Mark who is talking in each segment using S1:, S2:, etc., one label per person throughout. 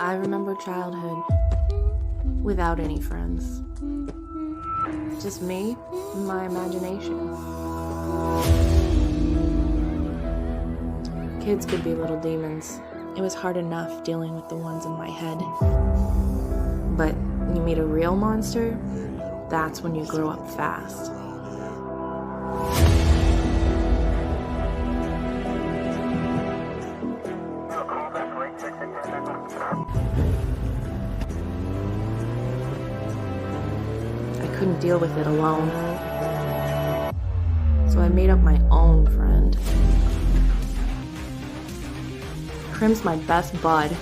S1: I remember childhood without any friends. Just me and my imagination. Kids could be little demons. It was hard enough dealing with the ones in my head. But you meet a real monster, that's when you grow up fast. I couldn't deal with it alone. So I made up my own friend. Crim's my best bud.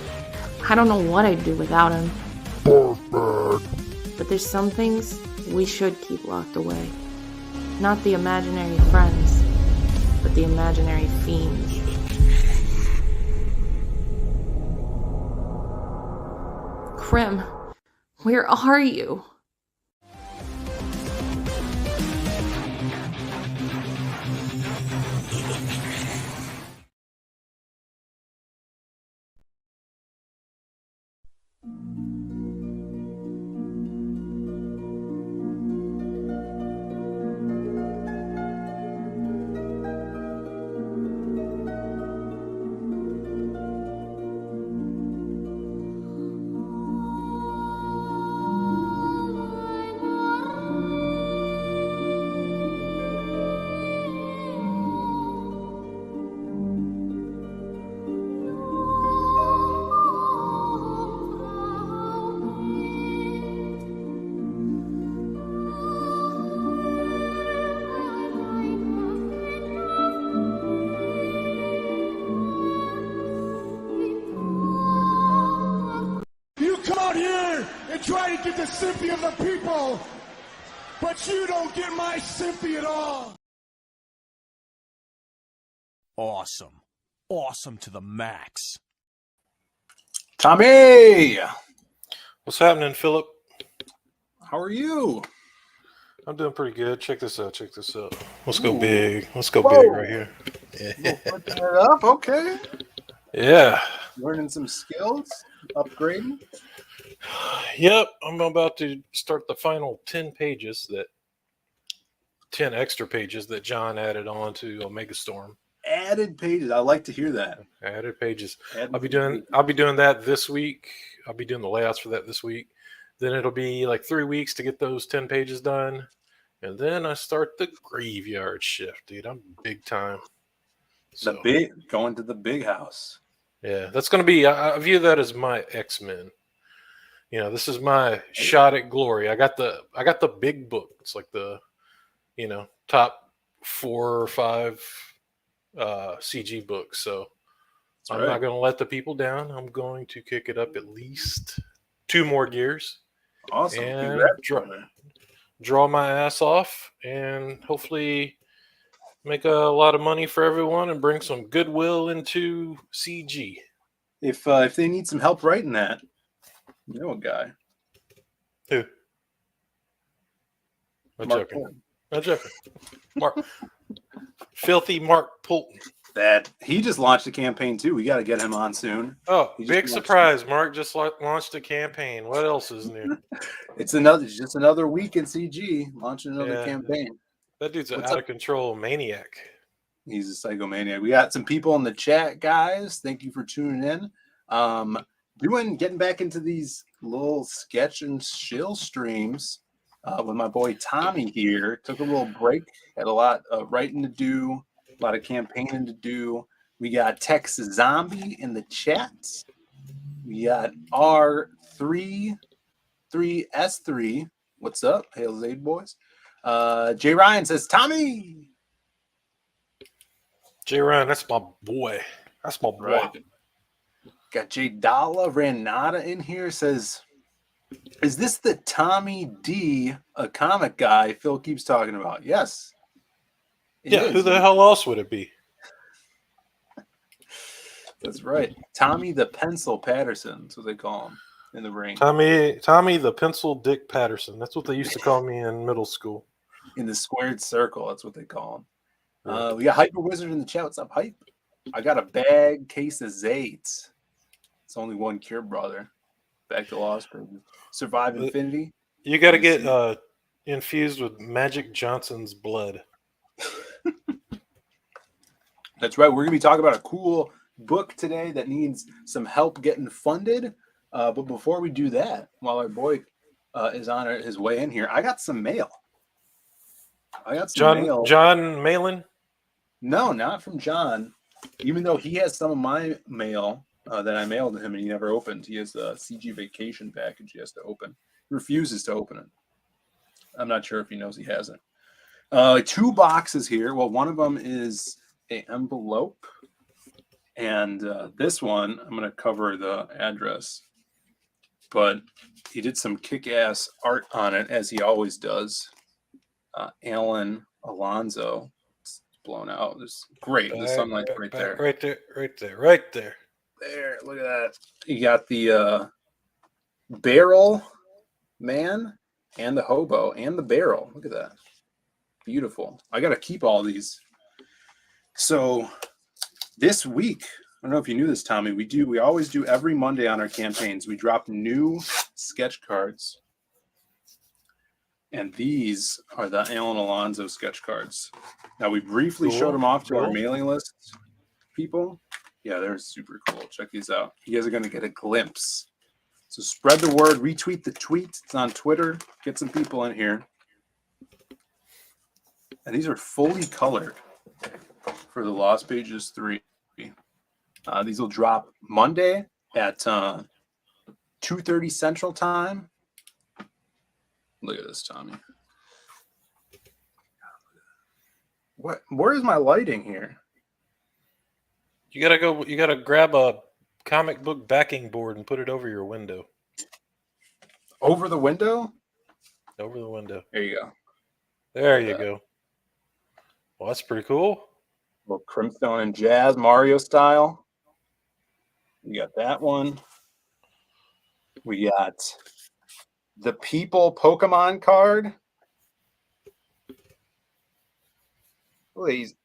S1: I don't know what I'd do without him. But there's some things we should keep locked away. Not the imaginary friends, but the imaginary fiends. Crim, where are you?
S2: Try to get the sympathy of the people, but you don't get my sympathy at all.
S3: Awesome. Awesome to the max.
S4: Tommy!
S5: What's happening, Philip?
S4: How are you?
S5: I'm doing pretty good. Check this out. Let's go big. Let's go
S4: Whoa.
S5: big right here.
S4: Flipping it up, okay.
S5: Yeah.
S4: Learning some skills, upgrading.
S5: Yep. I'm about to start the final 10 extra pages that John added on to Omega Storm.
S4: Added pages. I like to hear that.
S5: Added pages. I'll be doing that this week. I'll be doing the layouts for that this week. Then it'll be like 3 weeks to get those 10 pages done. And then I start the graveyard shift, dude. I'm big time.
S4: Going to the big house.
S5: Yeah, that's going to be, I view that as my X-Men. You know, this is my shot at glory. I got the big book. It's like the, top 4 or 5 CG books. So I'm not going to let the people down. I'm going to kick it up at least 2 more gears.
S4: Awesome.
S5: And draw my ass off and hopefully make a lot of money for everyone and bring some goodwill into CG.
S4: If they need some help writing that, you know a guy.
S5: Who? I'm joking. Mark. Filthy Mark Poulton.
S4: That he just launched a campaign too. We got to get him on soon.
S5: Oh, big surprise! Mark just launched a campaign. What else is new?
S4: It's just another week in CG launching another campaign.
S5: That dude's an out of control maniac.
S4: He's a psychomaniac. We got some people in the chat, guys. Thank you for tuning in. Getting back into these little sketch and Schill streams with my boy Tommy here. Took a little break. Had a lot of writing to do, a lot of campaigning to do. We got Texas Zombie in the chat. We got R33S3. What's up? Hail Zaid boys. Jay Ryan says, Tommy.
S5: Jay Ryan, that's my boy. That's my boy. Right.
S4: Got J Dalla Ranada in here, says, is this the Tommy D, a comic guy Phil keeps talking about? Yes.
S5: Who the hell else would it be?
S4: That's right. Tommy the Pencil Patterson. That's what they call him in the ring.
S5: Tommy the Pencil Dick Patterson. That's what they used to call me in middle school.
S4: In the squared circle. That's what they call him. We got Hyper Wizard in the chat. What's up, Hype? I got a bag case of Zayts. It's only one cure, brother. Back to Lost Pages. Survive Infinity.
S5: You got to get infused with Magic Johnson's blood.
S4: That's right. We're going to be talking about a cool book today that needs some help getting funded. But before we do that, while our boy is on his way in here, I got some mail.
S5: John Malin?
S4: No, not from John. Even though he has some of my mail that I mailed to him and he never opened. He has a CG vacation package he has to open. He refuses to open it. I'm not sure if he knows he hasn't. 2 boxes here. Well, one of them is an envelope. And this one, I'm going to cover the address. But he did some kick-ass art on it, as he always does. Alan Alonso. It's blown out. It's great. The sunlight right there.
S5: Right there.
S4: There, look at that. You got the barrel man and the hobo and the barrel. Look at that. Beautiful. I got to keep all these. So this week, I don't know if you knew this, Tommy, we always do every Monday on our campaigns. We drop new sketch cards. And these are the Alan Alonso sketch cards. Now, we briefly showed them off to our mailing list people. Yeah, they're super cool. Check these out. You guys are going to get a glimpse. So spread the word, retweet the tweet. It's on Twitter. Get some people in here. And these are fully colored for the Lost Pages 3. These will drop Monday at 2:30 Central Time. Look at this, Tommy. What? Where is my lighting here?
S5: You gotta grab a comic book backing board and put it over your window.
S4: Over the window?
S5: Over the window.
S4: There you go.
S5: There you go. Well, that's pretty cool.
S4: A little Crimstone and Jazz Mario style. We got that one. We got the People Pokemon card. Look at these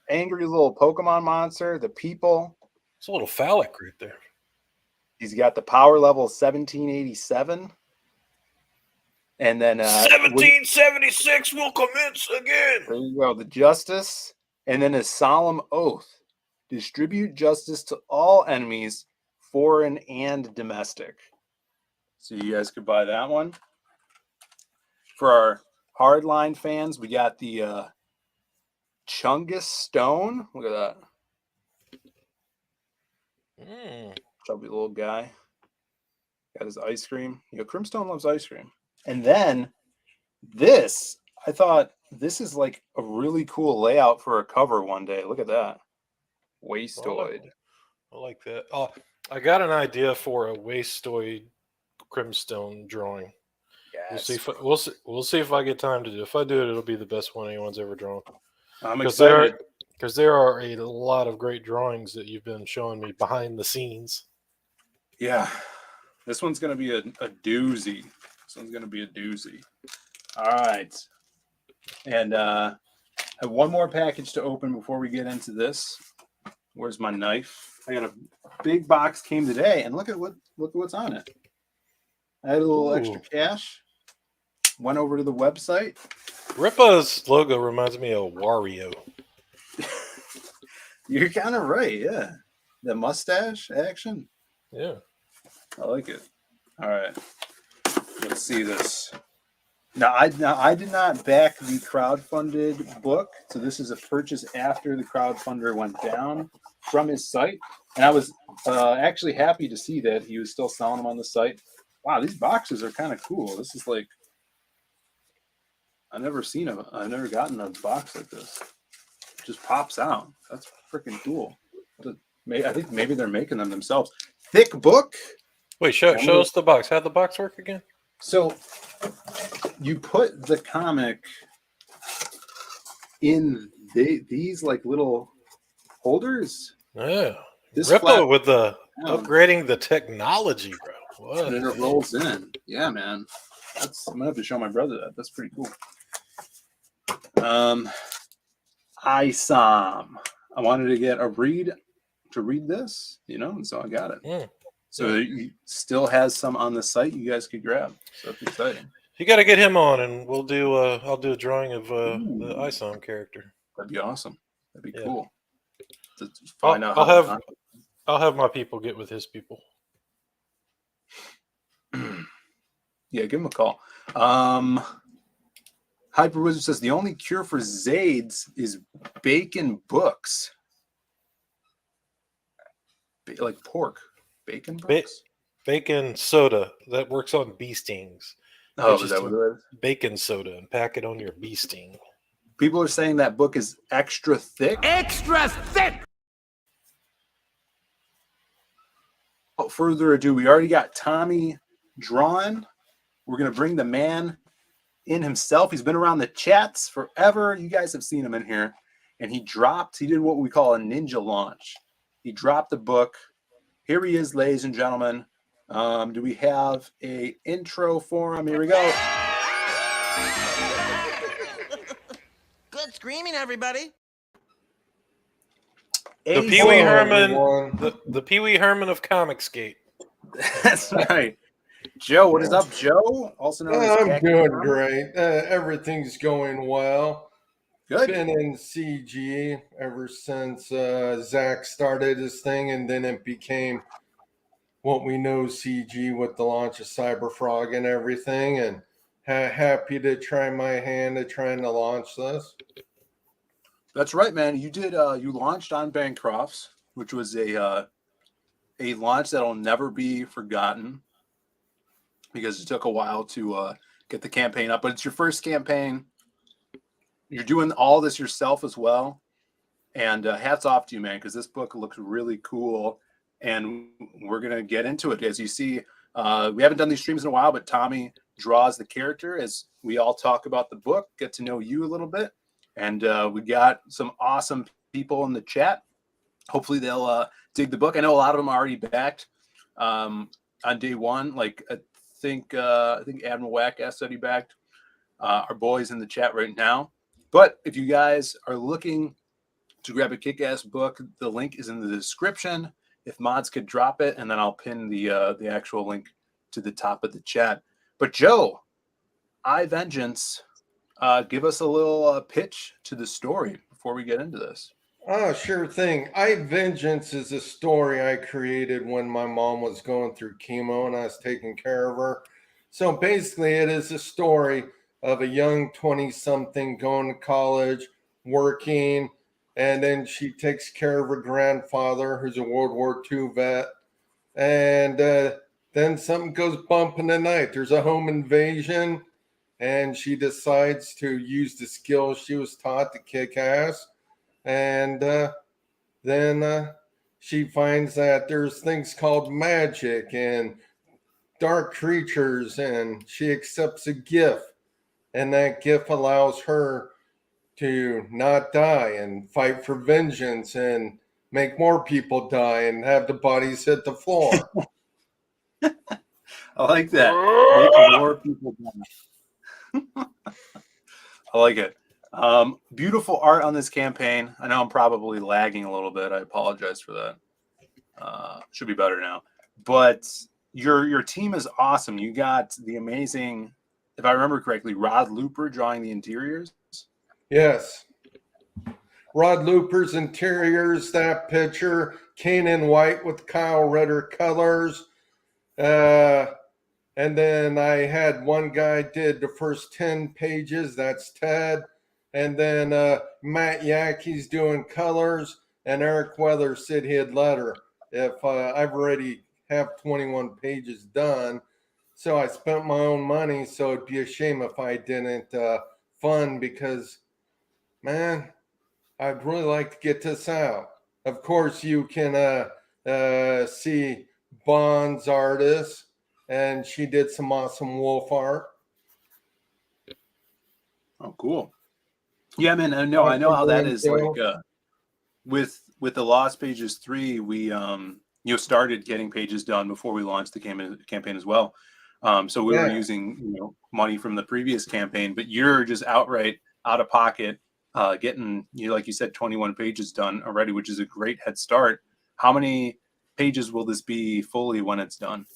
S4: angry little Pokemon monster. The People.
S5: It's a little phallic right there.
S4: He's got the power level 1787. And then
S5: 1776 will commence again.
S4: There you go. The Justice. And then a solemn oath. Distribute justice to all enemies, foreign and domestic. So you guys could buy that one. For our hardline fans, we got the Chungus Stone. Look at that. Chubby little guy. Got his ice cream. You know, Crimstone loves ice cream. And then this, I thought this is like a really cool layout for a cover one day. Look at that. Wastoid.
S5: I like that. Oh, I got an idea for a Wastoid Crimstone drawing.
S4: Yes.
S5: We'll see if I get time to do it. If I do it, it'll be the best one anyone's ever drawn.
S4: I'm excited.
S5: Because there are a lot of great drawings that you've been showing me behind the scenes.
S4: Yeah. This one's going to be a doozy. This one's going to be a doozy. All right. And I have one more package to open before we get into this. Where's my knife? I got a big box came today, and look at what's on it. I had a little extra cash. Went over to the website.
S5: Ripa's logo reminds me of Wario.
S4: You're kind of right, yeah. The mustache action.
S5: Yeah.
S4: I like it. All right. Let's see this. Now, I did not back the crowdfunded book, so this is a purchase after the crowdfunder went down from his site. And I was actually happy to see that he was still selling them on the site. Wow, these boxes are kind of cool. This is like, I've never gotten a box like this. It just pops out. That's freaking cool. I think maybe they're making them themselves. Thick book.
S5: Wait, show us the box. How'd the box work again?
S4: So you put the comic in these like little holders.
S5: Yeah.
S4: This
S5: Ripa with the upgrading the technology, bro. What?
S4: And then it rolls in. Yeah, man. I'm gonna have to show my brother that. That's pretty cool. ISOM. I wanted to get a read to read this, and so I got it. So he still has some on the site you guys could grab. So that's exciting.
S5: You got to get him on, and we'll do. I'll do a drawing of the
S4: Ooh.
S5: ISOM character.
S4: That'd be awesome. That'd be
S5: Yeah.
S4: cool. To find out
S5: I'll
S4: how
S5: have I'll have my people get with his people.
S4: Yeah, give him a call. Hyper Wizard says the only cure for Zades is bacon books. Like pork. Bacon books?
S5: Bacon soda that works on bee stings.
S4: Oh, is that what it is?
S5: Bacon soda and pack it on your bee sting.
S4: People are saying that book is extra thick.
S3: Extra thick!
S4: Without further ado, we already got Tommy drawn. We're going to bring the man in himself. He's been around the chats forever. You guys have seen him in here. And he did what we call a ninja launch. He dropped the book. Here he is, ladies and gentlemen. Do we have a intro for him? Here we go.
S6: Good screaming, everybody.
S5: The Pee Wee Herman, the Pee Wee Herman of Comicsgate.
S4: That's right. Joe, what is up, Joe? Also known as
S7: I'm
S4: Khaki
S7: doing
S4: Herman.
S7: great. Everything's going well.
S4: Good.
S7: Been in CG ever since Zach started his thing, and then it became what we know CG with the launch of Cyberfrog and everything. And happy to try my hand at trying to launch this.
S4: That's right, man. You did. You launched on Bancrofts, which was a launch that'll never be forgotten because it took a while to get the campaign up. But it's your first campaign. You're doing all this yourself as well, and hats off to you, man, because this book looks really cool, and we're gonna get into it. As you see, we haven't done these streams in a while, but Tommy draws the character as we all talk about the book, get to know you a little bit. And we got some awesome people in the chat. Hopefully they'll dig the book. I know a lot of them are already backed on day one. Like I think Admiral Whack said he backed our boys in the chat right now. But if you guys are looking to grab a kick-ass book, the link is in the description. If mods could drop it, and then I'll pin the actual link to the top of the chat. But Joe, I Vengeance. Give us a little pitch to the story before we get into this.
S7: Oh, sure thing. I Vengeance is a story I created when my mom was going through chemo and I was taking care of her. So basically, it is a story of a young 20-something going to college, working, and then she takes care of her grandfather, who's a World War II vet. And then something goes bump in the night. There's a home invasion. And she decides to use the skills she was taught to kick ass. And then she finds that there's things called magic and dark creatures, and she accepts a gift. And that gift allows her to not die and fight for vengeance and make more people die and have the bodies hit the floor.
S4: I like that. Make more people die. I like it. Beautiful art on this campaign. I know I'm probably lagging a little bit. I apologize for that. Should be better now. But your team is awesome. You got the amazing, if I remember correctly, Rod Looper drawing the interiors.
S7: Yes. Rod Looper's interiors, that picture, Kanan White with Kyle Ritter colors. And then I had one guy did the first 10 pages. That's Ted. And then Matt Yackey's doing colors. And Eric Weathers said he'd let her if I've already have 21 pages done. So I spent my own money. So it'd be a shame if I didn't fund because, man, I'd really like to get this out. Of course, you can see Bond's artist. And she did some awesome wolf art.
S4: Oh, cool. Yeah, man. I know how that is. Like with the Lost Pages 3, we started getting pages done before we launched the campaign as well. So we were using money from the previous campaign, but you're just outright out of pocket getting like you said 21 pages done already, which is a great head start. How many pages will this be fully when it's done?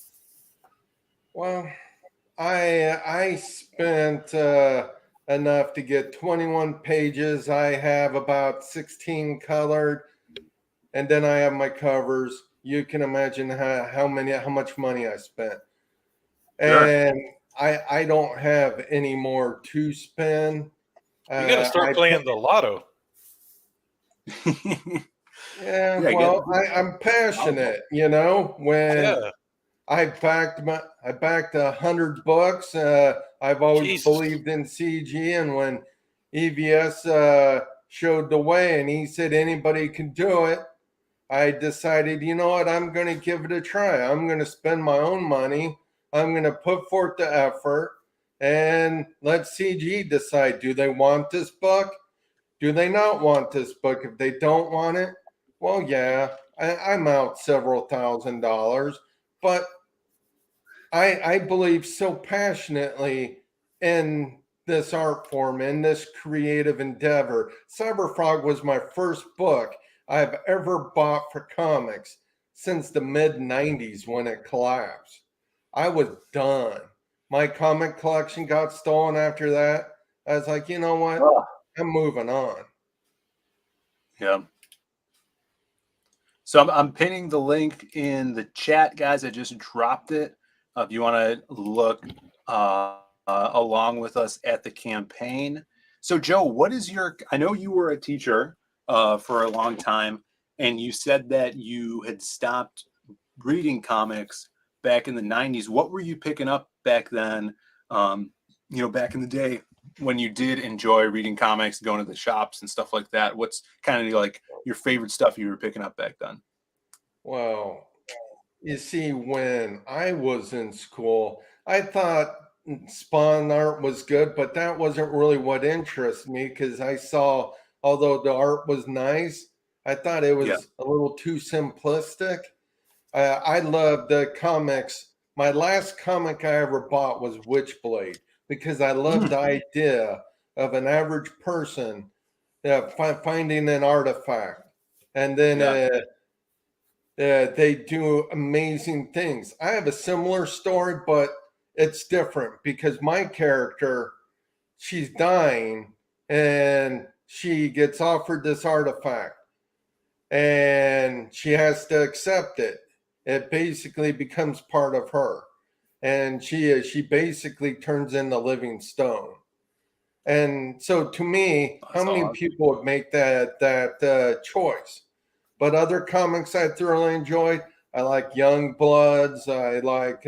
S7: Well, I spent enough to get 21 pages. I have about 16 colored, and then I have my covers. You can imagine how much money I spent.
S4: Sure.
S7: And I don't have any more to spend.
S5: You got to start playing the lotto.
S7: Yeah,
S4: Yeah,
S7: well, I'm passionate, you know, when
S5: Yeah.
S7: I backed 100 books. I've always
S5: Jesus.
S7: believed in CG, and when EVS showed the way and he said anybody can do it, I decided, you know what, I'm going to give it a try. I'm going to spend my own money. I'm going to put forth the effort and let CG decide, do they want this book? Do they not want this book? If they don't want it, well, yeah, I'm out several $1,000s, but I believe so passionately in this art form, in this creative endeavor. Cyberfrog was my first book I've ever bought for comics since the mid 90s when it collapsed. I was done. My comic collection got stolen after that. I was like, you know what?
S4: Oh.
S7: I'm moving on.
S4: Yeah. So I'm pinning the link in the chat, guys. I just dropped it. If you want to look along with us at the campaign. So, Joe, what is your? I know you were a teacher for a long time, and you said that you had stopped reading comics back in the '90s. What were you picking up back then? Back in the day when you did enjoy reading comics, going to the shops and stuff like that. What's kind of like your favorite stuff you were picking up back then?
S7: Well, you see, when I was in school, I thought Spawn art was good, but that wasn't really what interested me because I saw, although the art was nice, I thought it
S4: Yeah.
S7: was a little too simplistic. I loved the comics. My last comic I ever bought was Witchblade because I loved the idea of an average person finding an artifact and then they do amazing things. I have a similar story, but it's different because my character, she's dying and she gets offered this artifact and she has to accept it. It basically becomes part of her, and she basically turns into living stone. And so, to me, how many people would make that choice? But other comics I thoroughly enjoyed. I like Young Bloods. I liked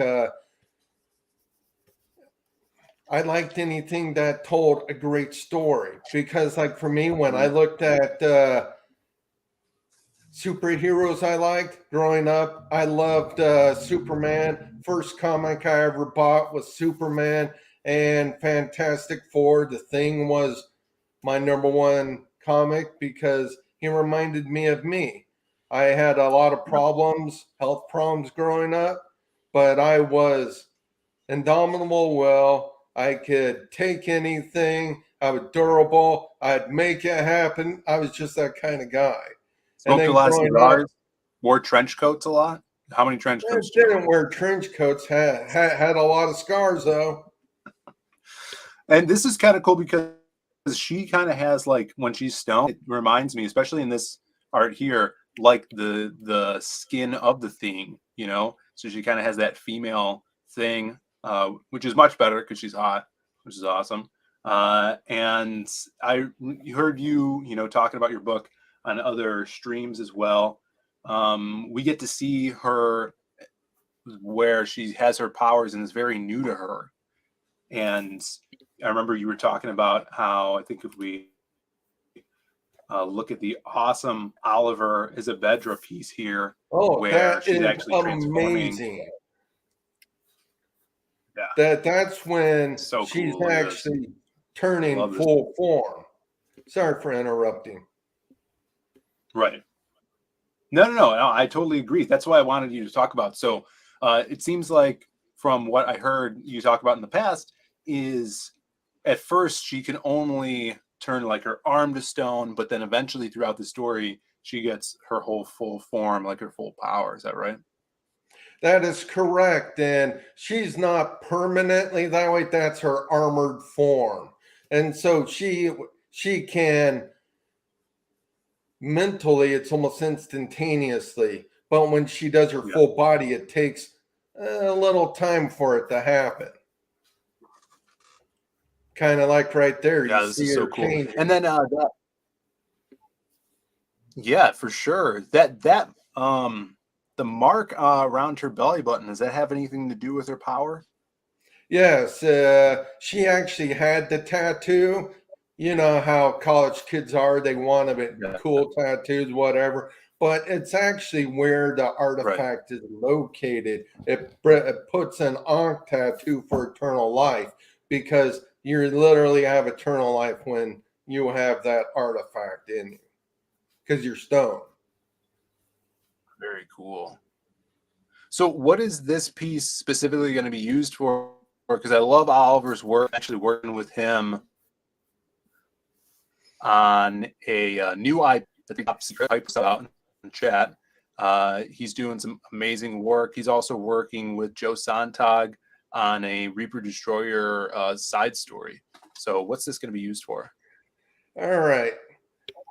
S7: anything that told a great story because, like for me, when I looked at superheroes I liked growing up, I loved Superman. First comic I ever bought was Superman and Fantastic Four. The Thing was my number one comic because he reminded me of me. I had a lot of problems, health problems growing up, but I was indomitable will. I could take anything. I was durable. I'd make it happen. I was just that kind of guy. And
S4: Smoked a
S7: then
S4: lot of
S7: growing
S4: cigars,
S7: up,
S4: wore trench coats a lot. How many trench
S7: I
S4: coats did you
S7: didn't wear trench coats. Had a lot of scars though.
S4: And this is kind of cool because she kind of has like when she's stoned, it reminds me, especially in this art here, like the skin of the Thing, you know. So she kind of has that female thing, which is much better because she's hot, which is awesome. And I heard you talking about your book on other streams as well. We get to see her where she has her powers and it's very new to her. And I remember you were talking about how I think if we look at the awesome Oliver Isabedra piece here,
S7: Oh,
S4: where
S7: that
S4: she's
S7: is
S4: actually transforming.
S7: amazing.
S4: Yeah,
S7: That's when
S4: so
S7: she's
S4: cool. Look at this.
S7: actually turning
S4: Love this.
S7: full form. Sorry for interrupting.
S4: Right. No. I totally agree. That's why I wanted you to talk about. So it seems like from what I heard you talk about in the past is at first she can only turn like her arm to stone, but then eventually throughout the story she gets her whole full form, like her full power. Is that right?
S7: That is correct. And she's not permanently that way. That's her armored form. And so she can mentally, it's almost instantaneously. But when she does her
S4: Yeah.
S7: full body, it takes a little time for it to happen. Kind of like right there,
S4: Yeah,
S7: you
S4: this
S7: see
S4: is so
S7: her
S4: cool.
S7: changing.
S4: And then yeah, for sure. The mark around her belly button, does that have anything to do with her power?
S7: Yes, she actually had the tattoo. You know how college kids are, they want a bit
S4: Yeah.
S7: cool tattoos, whatever. But it's actually where the artifact is located. It puts an Ankh tattoo for eternal life because you literally have eternal life when you have that artifact in you because you're stoned.
S4: Very cool. So what is this piece specifically going to be used for? Because I love Oliver's work, actually working with him on a new IP, I think Top Secret hype out in the chat. He's doing some amazing work. He's also working with Joe Sontag on a Reaper Destroyer side story. So what's this going to be used for?
S7: All right.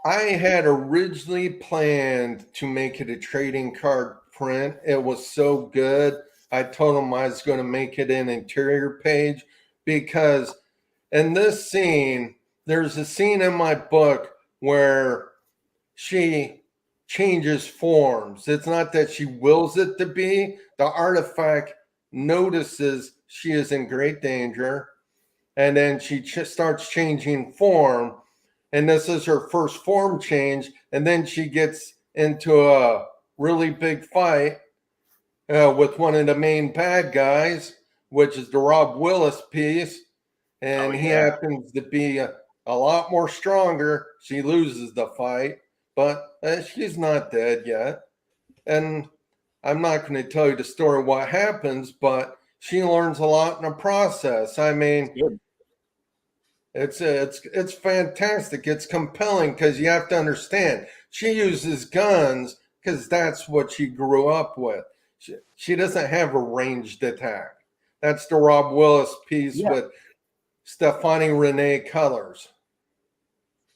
S7: I had originally planned to make it a trading card print. It was so good. I told him I was going to make it an interior page because in this scene, there's a scene in my book where she changes forms. It's not that she wills it to be. The artifact notices she is in great danger, and then she starts changing form. And this is her first form change. And then she gets into a really big fight with one of the main bad guys, which is the Rob Willis piece. And he happens to be a lot more stronger. She loses the fight, but she's not dead yet. And I'm not going to tell you the story what happens, but she learns a lot in the process. I mean, it's fantastic. It's compelling because you have to understand she uses guns because that's what she grew up with. She doesn't have a ranged attack. That's the Rob Willis piece with Stefani Renee colors.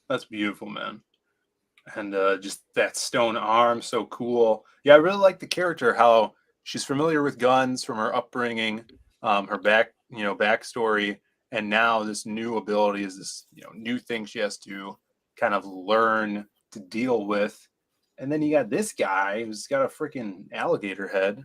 S4: That's beautiful, man. And just that stone arm, so cool. Yeah, I really like the character, how she's familiar with guns from her upbringing, her backstory, and now this new ability is this, new thing she has to kind of learn to deal with. And then you got this guy who's got a freaking alligator head,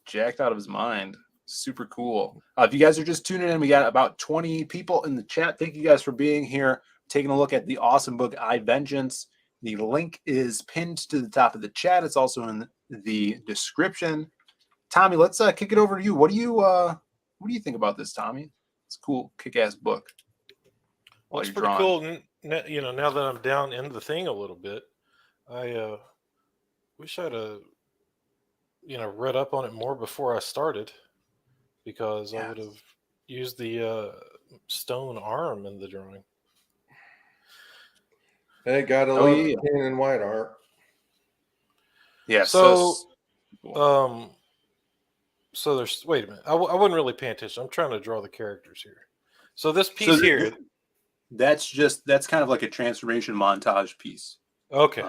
S4: jacked out of his mind. Super cool. If you guys are just tuning in, we got about 20 people in the chat. Thank you guys for being here, taking a look at the awesome book, I Vengeance. The link is pinned to the top of the chat. It's also in the description. Tommy, let's kick it over to you. What do you think about this, Tommy? It's a cool, kick-ass book.
S5: Well, it's pretty cool. Now that I'm down into the thing a little bit, I wish I'd read up on it more before I started, because I would have used the stone arm in the drawing.
S7: Hey, gotta love the tan and white art.
S4: Yeah.
S5: So there's, wait a minute. I wouldn't really pay attention. I'm trying to draw the characters here. So this piece here,
S4: that's kind of like a transformation montage piece.
S5: Okay.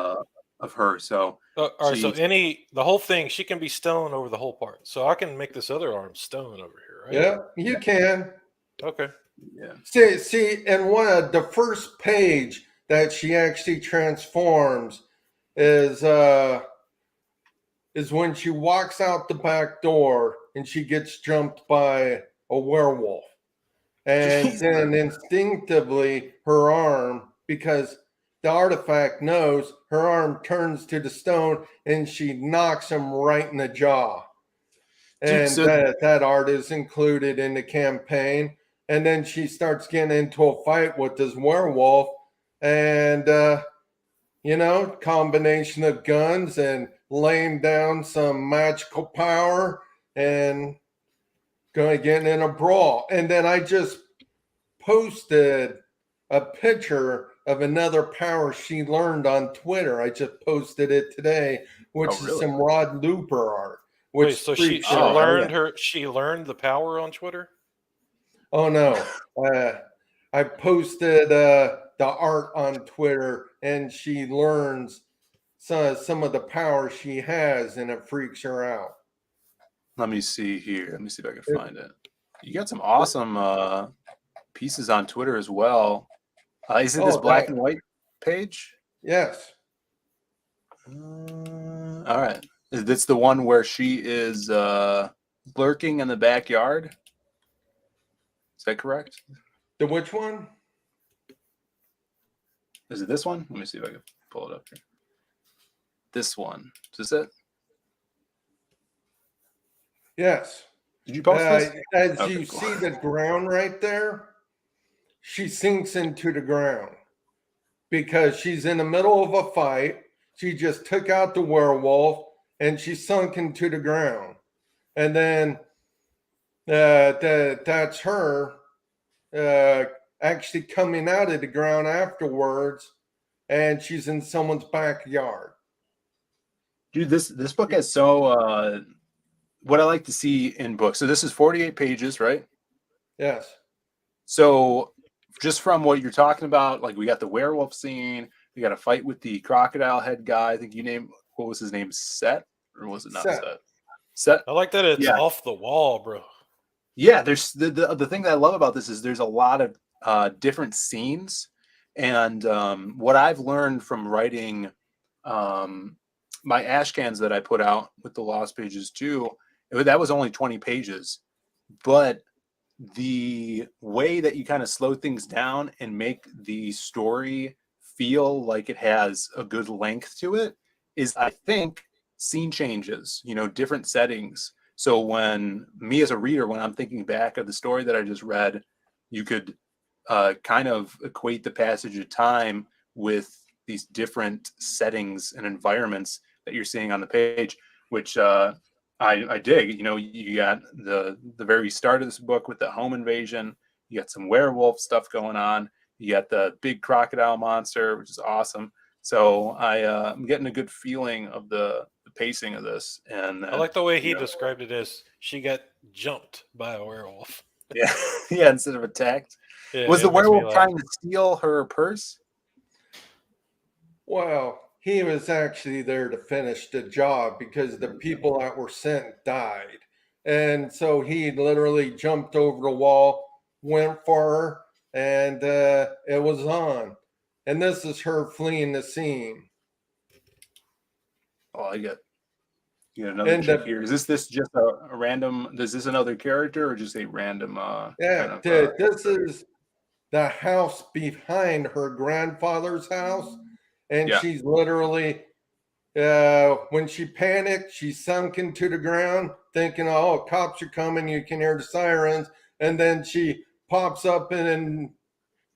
S4: Of her. So
S5: all right. So the whole thing, she can be stone over the whole part. So I can make this other arm stone over here, right?
S7: Yeah, you can.
S5: Okay.
S4: Yeah.
S7: See, and one of the first page that she actually transforms is when she walks out the back door and she gets jumped by a werewolf. And then instinctively her arm, because the artifact knows, her arm turns to the stone and she knocks him right in the jaw. And that art is included in the campaign. And then she starts getting into a fight with this werewolf. And, combination of guns and laying down some magical power and going to get in a brawl. And then I just posted a picture of another power she learned on Twitter. I just posted it today, which
S4: Oh,
S7: is
S4: really?
S7: some Rod Looper art.
S5: Wait,
S7: Which
S5: so
S7: freaks
S5: she
S4: Oh,
S7: out.
S4: hell
S5: learned
S4: yeah.
S5: she learned the power on Twitter?
S7: Oh no. I posted the art on Twitter, and she learns some of the power she has, and it freaks her out.
S4: Let me see here. Let me see if I can
S7: It-
S4: find it. You got some awesome pieces on Twitter as well. Is it this
S7: oh,
S4: black
S7: that
S4: and white page?
S7: yes,
S4: All right. Is this the one where she is lurking in the backyard? Is that correct?
S7: the which one?
S4: Is it this one? Let me see if I can pull it up here. This one. Is this it?
S7: Yes.
S4: Did you post this?
S7: As
S4: Okay,
S7: you
S4: cool.
S7: see the ground right there, she sinks into the ground because she's in the middle of a fight. She just took out the werewolf and she sunk into the ground. And then that's her actually coming out of the ground afterwards, and she's in someone's backyard.
S4: Dude, this book has so what I like to see in books. So this is 48 pages, right?
S7: Yes.
S4: So just from what you're talking about, like we got the werewolf scene, we got a fight with the crocodile head guy. I think you named, what was his name? Set? Or was it not
S7: Set.
S4: Set? Set?
S5: I like that it's
S4: Yeah.
S5: off the wall, bro.
S4: Yeah, there's the thing that I love about this is there's a lot of different scenes. And what I've learned from writing my ash cans that I put out with the Lost Pages too, that was only 20 pages. But the way that you kind of slow things down and make the story feel like it has a good length to it is, I think, scene changes, different settings. So when me as a reader, when I'm thinking back of the story that I just read, you could kind of equate the passage of time with these different settings and environments that you're seeing on the page, which I dig. You got the very start of this book with the home invasion. You got some werewolf stuff going on. You got the big crocodile monster, which is awesome. So I'm getting a good feeling of the pacing of this. And
S5: I like the way he described it as she got jumped by a werewolf.
S4: yeah, yeah, instead of attacked.
S5: Yeah,
S4: Was the
S5: it makes me
S4: werewolf
S5: laugh.
S4: trying to steal her purse?
S7: Well, he was actually there to finish the job because the people that were sent died. And so he literally jumped over the wall, went for her, and it was on. And this is her fleeing the scene.
S4: Oh, you got another
S7: And
S4: chick here. Is this just a random? Is this another character or just a random
S7: yeah, this is the house behind her grandfather's house. And
S4: Yeah.
S7: she's literally, when she panicked, she sunk into the ground thinking, oh, cops are coming. You can hear the sirens. And then she pops up in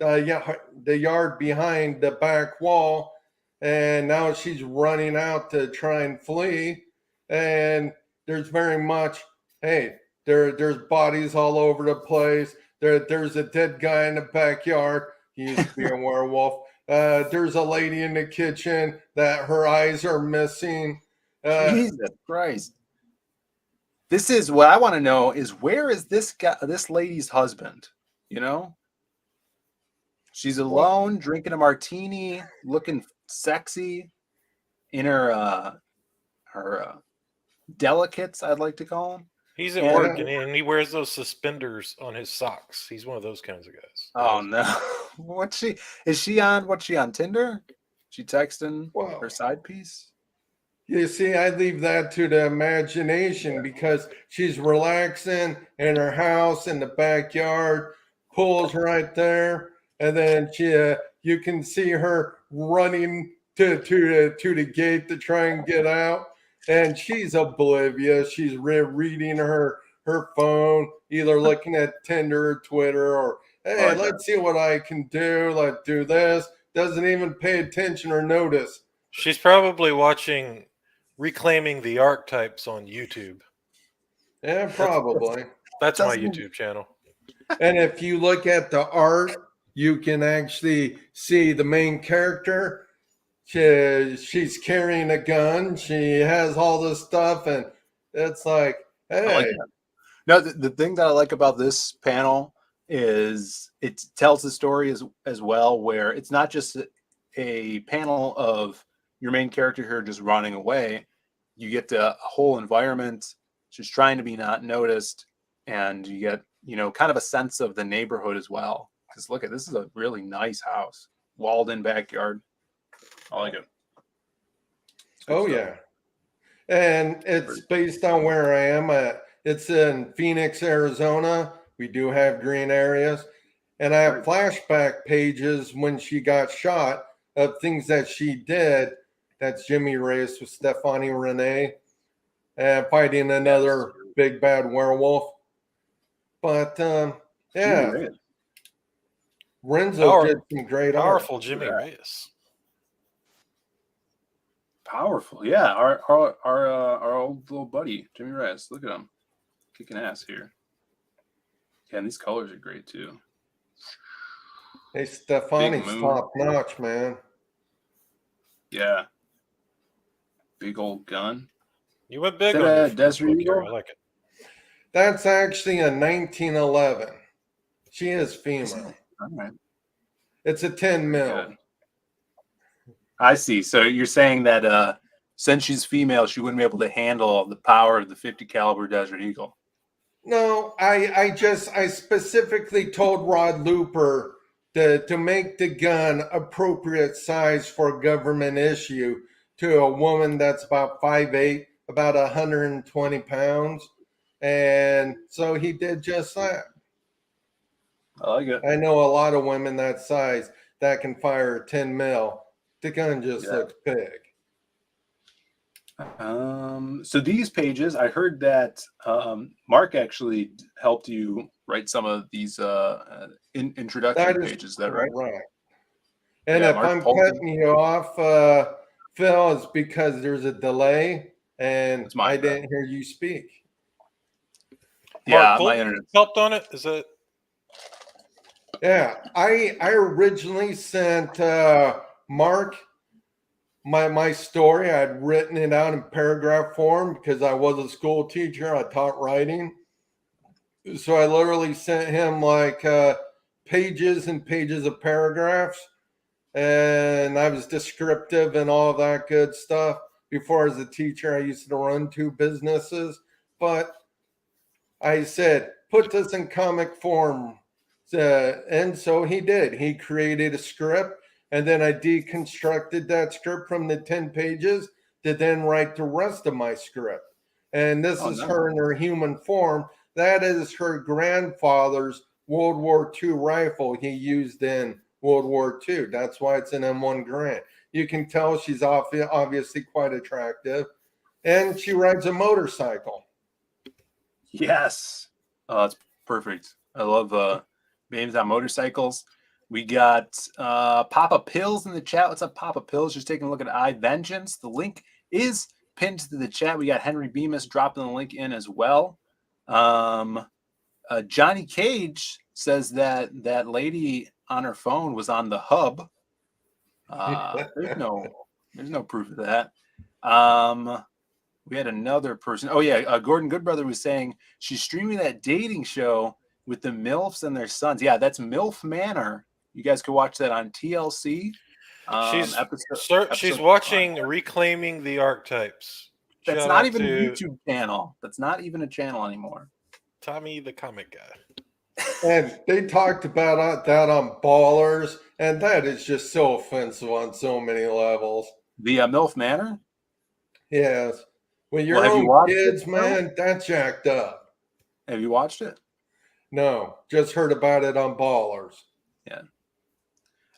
S7: the yard behind the back wall. And now she's running out to try and flee. And there's very much, hey, there's bodies all over the place. There's a dead guy in the backyard. He used to be a werewolf. There's a lady in the kitchen that her eyes are missing.
S4: Jesus Christ. This is what I want to know is, where is this lady's husband? She's alone, drinking a martini, looking sexy in her delicates, I'd like to call them.
S5: He's at work and he wears those suspenders on his socks. He's one of those kinds of guys.
S4: Oh no. What's she on Tinder? She texting her side piece?
S7: You see, I leave that to the imagination because she's relaxing in her house in the backyard, pool's right there, and then you can see her running to the gate to try and get out, and she's oblivious. She's reading her phone, either looking at Tinder or Twitter, or hey, let's see what I can do. Let's do this. Doesn't even pay attention or notice.
S5: She's probably watching Reclaiming the Archetypes on YouTube.
S7: Yeah, probably.
S5: That's my YouTube channel.
S7: And if you look at the art you can actually see the main character. She's carrying a gun. She has all this stuff, and it's like,
S4: I like
S7: hey,
S4: that. No, the thing that I like about this panel is it tells the story as well, where it's not just a panel of your main character here just running away. You get the whole environment just trying to be not noticed, and you get, you know, kind of a sense of the neighborhood as well. Because look at this is a really nice house, walled in backyard. I like it. It's good
S7: oh
S4: stuff.
S7: yeah. And it's based on where I am. It's in Phoenix, Arizona. We do have green areas. And I have flashback pages when she got shot of things that she did. That's Jimmy Reyes with Stephanie Renee fighting another big bad werewolf. But yeah, Renzo did some great art.
S5: Powerful Jimmy Reyes.
S4: Powerful, yeah. Our old little buddy Jimmy Reyes. Look at him, kicking ass here. Yeah, and these colors are great too.
S7: Hey, Stephanie's top notch, man.
S4: Yeah. Big old gun.
S5: You went big
S4: on
S5: your
S4: Desert
S5: book
S4: Eagle?
S5: here. I like it.
S7: That's actually a 1911. She is female.
S4: All right.
S7: It's a 10 mil.
S4: Good. I see. So you're saying that since she's female, she wouldn't be able to handle the power of the 50 caliber Desert Eagle.
S7: No, I specifically told Rod Looper to make the gun appropriate size for government issue to a woman that's about 5'8", about 120 pounds. And so he did just that.
S4: I like it.
S7: I know a lot of women that size that can fire 10 mil. The gun just looks big.
S4: So these pages, I heard that Mark actually helped you write some of these introduction pages. Is that right?
S7: Right. And
S4: Yeah,
S7: if
S4: Mark
S7: I'm
S4: Polton.
S7: cutting you off, Phil, it's because there's a delay and I didn't hear you speak.
S4: Yeah,
S5: Mark
S4: my internet
S5: helped on it. Is it?
S7: Yeah, I originally sent Mark my story. I'd written it out in paragraph form because I was a school teacher. I taught writing. So I literally sent him like pages and pages of paragraphs. And I was descriptive and all that good stuff. Before as a teacher, I used to run 2 businesses. But I said, put this in comic form. And so he did. He created a script. And then I deconstructed that script from the 10 pages to then write the rest of my script. And this is her in her human form. That is her grandfather's World War II rifle he used in World War II. That's why it's an M1 Garand. You can tell she's obviously quite attractive. And she rides a motorcycle.
S4: Yes. Oh, that's perfect. I love names on motorcycles. We got Papa Pills in the chat. What's up, Papa Pills? Just taking a look at I Vengeance. The link is pinned to the chat. We got Henry Bemis dropping the link in as well. Johnny Cage says that that lady on her phone was on the hub. There's no proof of that. We had another person. Oh yeah, Gordon Goodbrother was saying she's streaming that dating show with the MILFs and their sons. Yeah, that's MILF Manor. You guys can watch that on TLC.
S5: She's watching Reclaiming the Archetypes.
S4: That's
S5: Shout
S4: not
S5: out
S4: even a
S5: to
S4: YouTube channel. That's not even a channel anymore.
S5: Tommy the comic guy.
S7: And they talked about that on Ballers, and that is just so offensive on so many levels.
S4: The MILF Manor?
S7: Yes. With your own kids, man, that's jacked up.
S4: Have you watched it?
S7: No, just heard about it on Ballers.
S4: Yeah.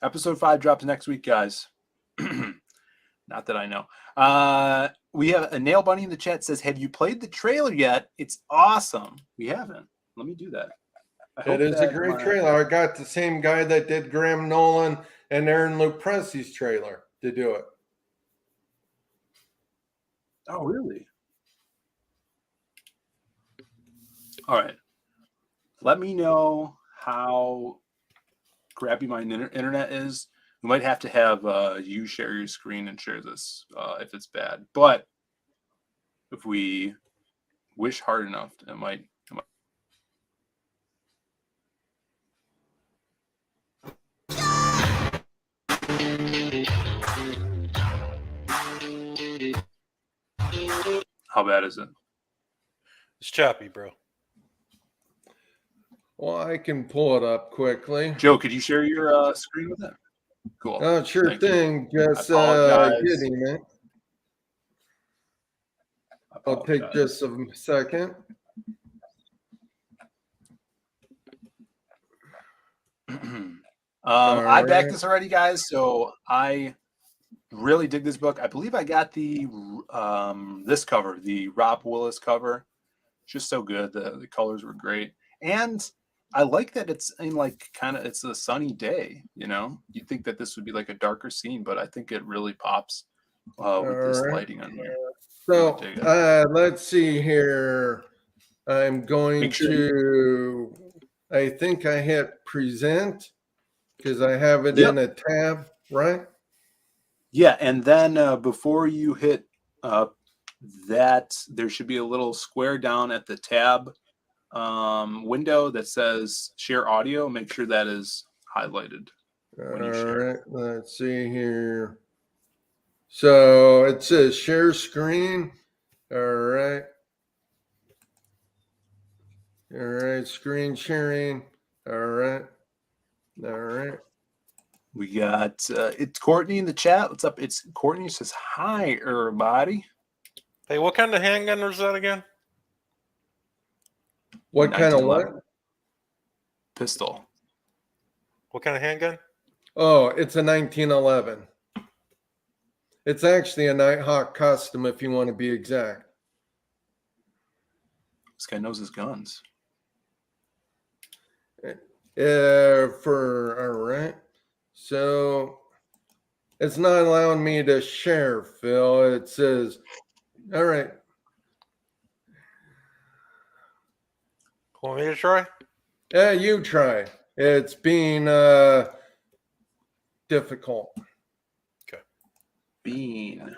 S4: Episode 5 drops next week, guys. Not that I know. We have a Nail Bunny in the chat says, have you played the trailer yet? It's awesome. We haven't. Let me do that.
S7: It is a great trailer. I got the same guy that did Graham Nolan and Aaron Lupresi's trailer to do it.
S4: Oh, really? All right. Let me know how crappy my internet is, we might have to have you share your screen and share this if it's bad. But if we wish hard enough, it might. How bad is it?
S5: It's choppy, bro.
S7: Well, I can pull it up quickly.
S4: Joe, could you share your screen with it? Cool.
S7: Oh, sure
S4: Thank you.
S7: thing. Just
S4: apologize.
S7: getting it. I'll take just a second.
S4: I backed
S7: right.
S4: this already, guys. So I really dig this book. I believe I got the this cover, the Rob Willis cover. Just so good. The colors were great, and I like that it's in like kind of it's a sunny day. You know, you'd think that this would be like a darker scene, but I think it really pops with this
S7: right.
S4: lighting on here.
S7: So
S4: Really dig it.
S7: let's see here. I'm going
S4: Make sure
S7: to. I think I hit present because I have it
S4: Yep.
S7: in a tab, right?
S4: Yeah, and then before you hit that, there should be a little square down at the tab window that says share audio. Make sure that is highlighted when you
S7: All
S4: share.
S7: right, let's see here. So it says share screen. All right. All right, screen sharing. All right. All right.
S4: We got it's Courtney in the chat. What's up? It's Courtney says hi, everybody.
S5: Hey, what kind of handgun was that again?
S7: What kind of what?
S4: 1911 pistol.
S5: What kind of handgun?
S7: Oh, it's a 1911. It's actually a Nighthawk custom, if you want to be exact.
S4: This guy knows his guns.
S7: All right. So it's not allowing me to share, Phil. It says, all right.
S5: Want me to try?
S7: Yeah, you try. It's being difficult.
S5: Okay.
S4: Bean.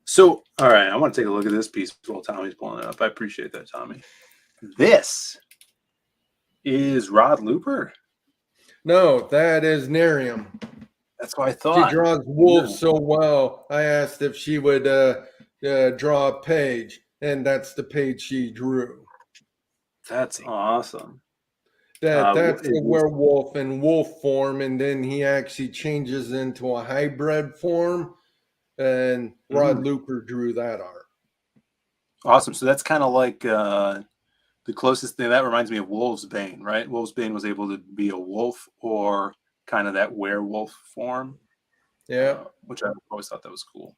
S4: So, all right, I want to take a look at this piece while Tommy's pulling it up. I appreciate that, Tommy. This is Rod Looper.
S7: No, that is Nerium.
S4: That's what I thought.
S7: She draws wolves so well. I asked if she would draw a page, and that's the page she drew.
S4: That's awesome.
S7: That's a werewolf in wolf form, and then he actually changes into a hybrid form. And Rod Looper drew that art.
S4: Awesome. So that's kind of like the closest thing. That reminds me of Wolf's Bane, right? Wolf's Bane was able to be a wolf or kind of that werewolf form.
S7: Yeah.
S4: Which I always thought that was cool.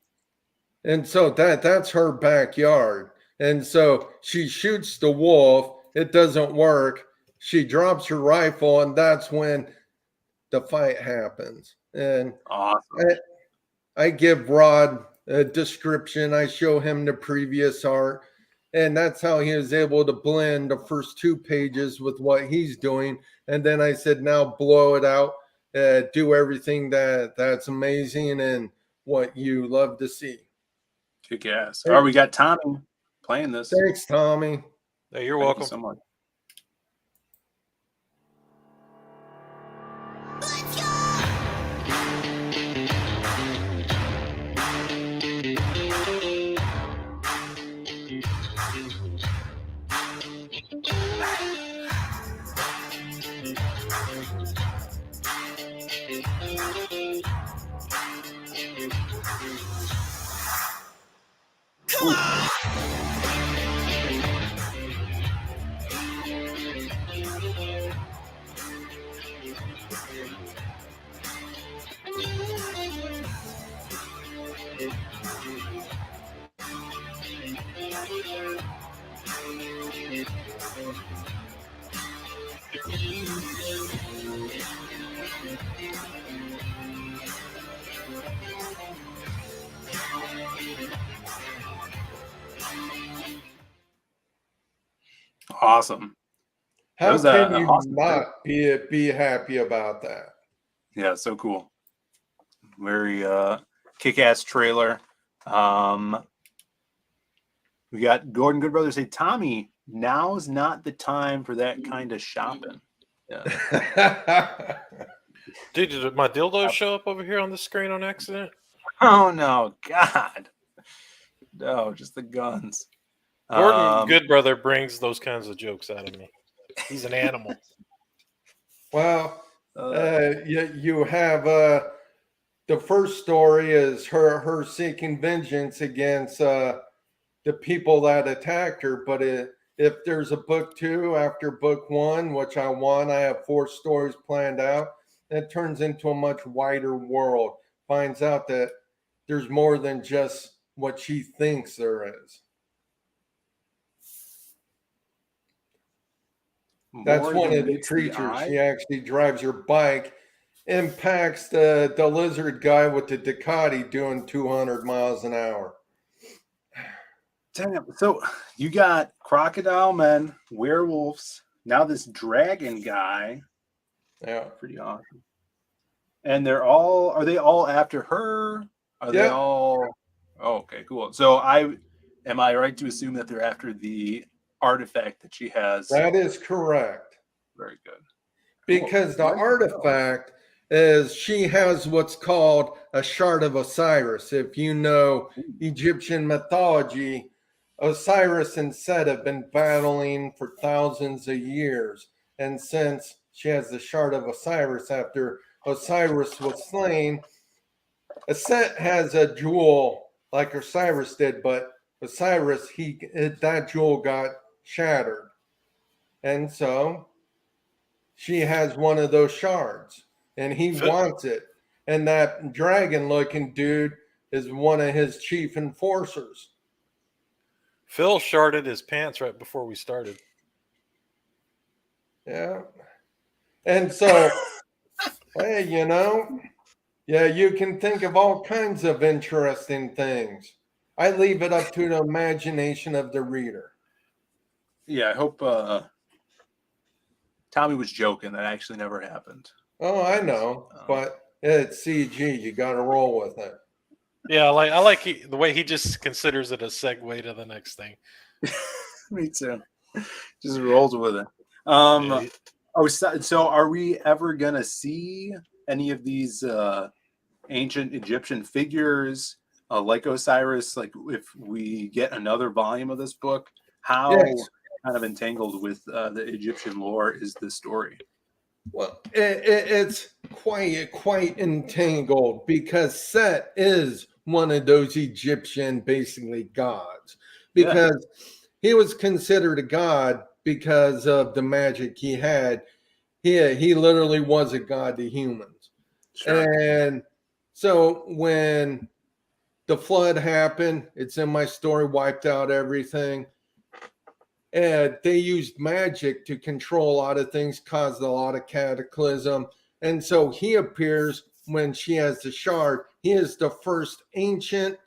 S7: And so that's her backyard. And so she shoots the wolf. It doesn't work. She drops her rifle, and that's when the fight happens. And
S4: awesome.
S7: I give Rod a description. I show him the previous art. And that's how he was able to blend the first 2 pages with what he's doing. And then I said, now blow it out. Do everything that's amazing and what you love to see.
S4: Kick ass. All right, we got Tommy playing this.
S7: Thanks, Tommy.
S5: Hey, you're welcome.
S4: Thank you so much. Awesome. That
S7: How
S4: was
S7: can
S4: a
S7: you
S4: awesome trailer.
S7: not be happy about that?
S4: Yeah, so cool. Very kick-ass trailer. We got Gordon Goodbrother say, Tommy, now's not the time for that kind of shopping. Yeah.
S5: Dude, did my dildo show up over here on the screen on accident?
S4: Oh no, God. No, just the guns.
S5: Gordon Goodbrother brings those kinds of jokes out of me. He's an animal.
S7: Well, you have the first story is her seeking vengeance against the people that attacked her. But if there's a book 2 after book 1, which I want, I have 4 stories planned out. It turns into a much wider world. Finds out that there's more than just what she thinks there is. That's
S4: more
S7: one
S4: than
S7: of the
S4: meets
S7: creatures.
S4: eye?
S7: She actually drives her bike, impacts the lizard guy with the Ducati doing 200 miles an hour.
S4: Damn. So you got crocodile men, werewolves, now this dragon guy.
S7: Yeah.
S4: Pretty awesome. And are they all after her? Are they
S7: Yeah.
S4: all okay, cool. So am I right to assume that they're after the artifact that she has?
S7: That is correct.
S4: Very good.
S7: Because the
S4: Cool.
S7: artifact is she has what's called a shard of Osiris. If you know Egyptian mythology, Osiris and Set have been battling for thousands of years. And since she has the shard of Osiris after Osiris was slain, Set has a jewel like Osiris did, but Osiris, that jewel got shattered. And so she has one of those shards and he wants it. And that dragon looking dude is one of his chief enforcers.
S5: Phill sharded his pants right before we started.
S7: Yeah. And so, hey, yeah, you can think of all kinds of interesting things. I leave it up to the imagination of the reader.
S4: Yeah, I hope Tommy was joking. That actually never happened.
S7: Oh, I know, but it's CG. You got to roll with it.
S5: Yeah, I like the way he just considers it a segue to the next thing.
S4: Me too. Just rolls with it. So are we ever gonna see any of these ancient Egyptian figures like Osiris? Like if we get another volume of this book, how kind of entangled with the Egyptian lore is this story?
S7: Well, it's quite entangled because Set is one of those Egyptian basically gods because he was considered a god because of the magic he had. He literally was a god to humans. Sure. And so when the flood happened, it's in my story, wiped out everything. And they used magic to control a lot of things, caused a lot of cataclysm. And so he appears when she has the shard. He is the first ancient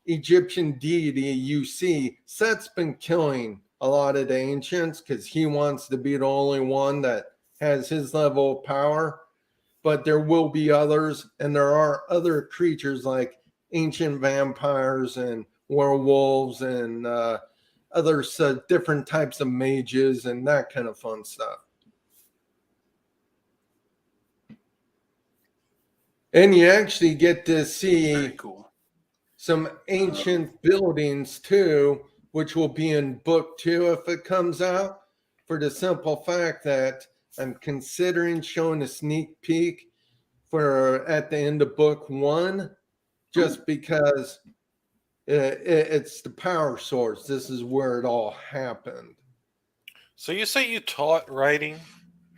S7: Egyptian deity you see. Set's been killing a lot of the ancients because he wants to be the only one that has his level of power. But there will be others, and there are other creatures like ancient vampires and werewolves and other different types of mages and that kind of fun stuff. And you actually get to see some ancient buildings too, which will be in book 2 if it comes out, for the simple fact that I'm considering showing a sneak peek for at the end of book 1, just because it's the power source. This is where it all happened.
S5: So you say you taught writing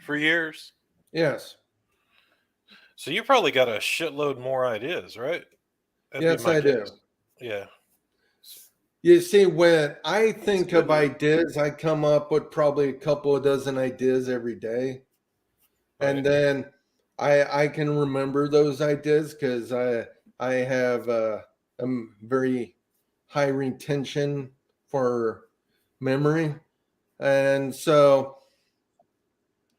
S5: for years?
S7: Yes.
S5: So you probably got a shitload more ideas, right?
S7: Yes, I do.
S5: Yeah.
S7: You see, when I think of ideas, I come up with probably a couple of dozen ideas every day. Right. And then I can remember those ideas because I have a very high retention for memory. And so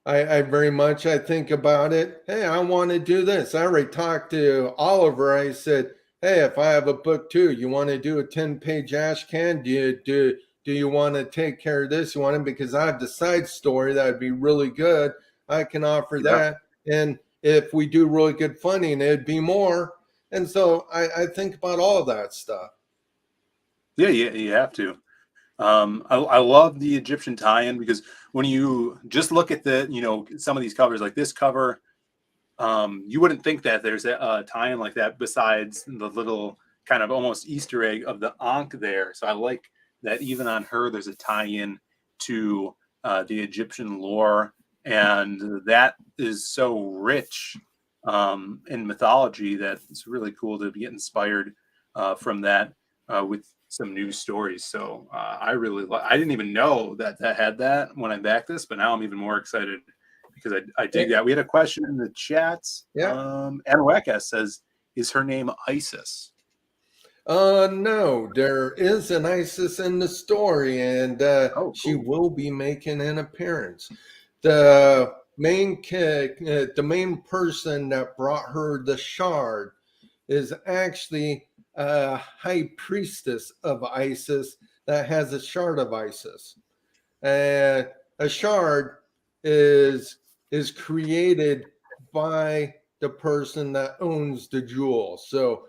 S7: I very much I think about it. Hey, I want to do this. I already talked to Oliver. I said, hey, if I have a book too, you want to do a 10-page ash can? Do you want to take care of this? You want to, because I have the side story that would be really good. I can offer
S4: Yeah.
S7: that. And if we do really good funding, it'd be more. And so I think about all that stuff.
S4: Yeah, you have to. I love the Egyptian tie-in because when you just look at some of these covers, like this cover, you wouldn't think that there's a tie-in like that besides the little kind of almost Easter egg of the Ankh there. So I like that even on her, there's a tie-in to the Egyptian lore, and that is so rich in mythology that it's really cool to get inspired from that with some new stories. So I didn't even know that had that when I backed this, but now I'm even more excited because I dig that. We had a question in the chats.
S7: Yeah.
S4: Anweka says, is her name Isis?
S7: No, there is an Isis in the story, and she will be making an appearance. The the main person that brought her the shard is actually a high priestess of Isis that has a shard of Isis. And a shard is created by the person that owns the jewel. So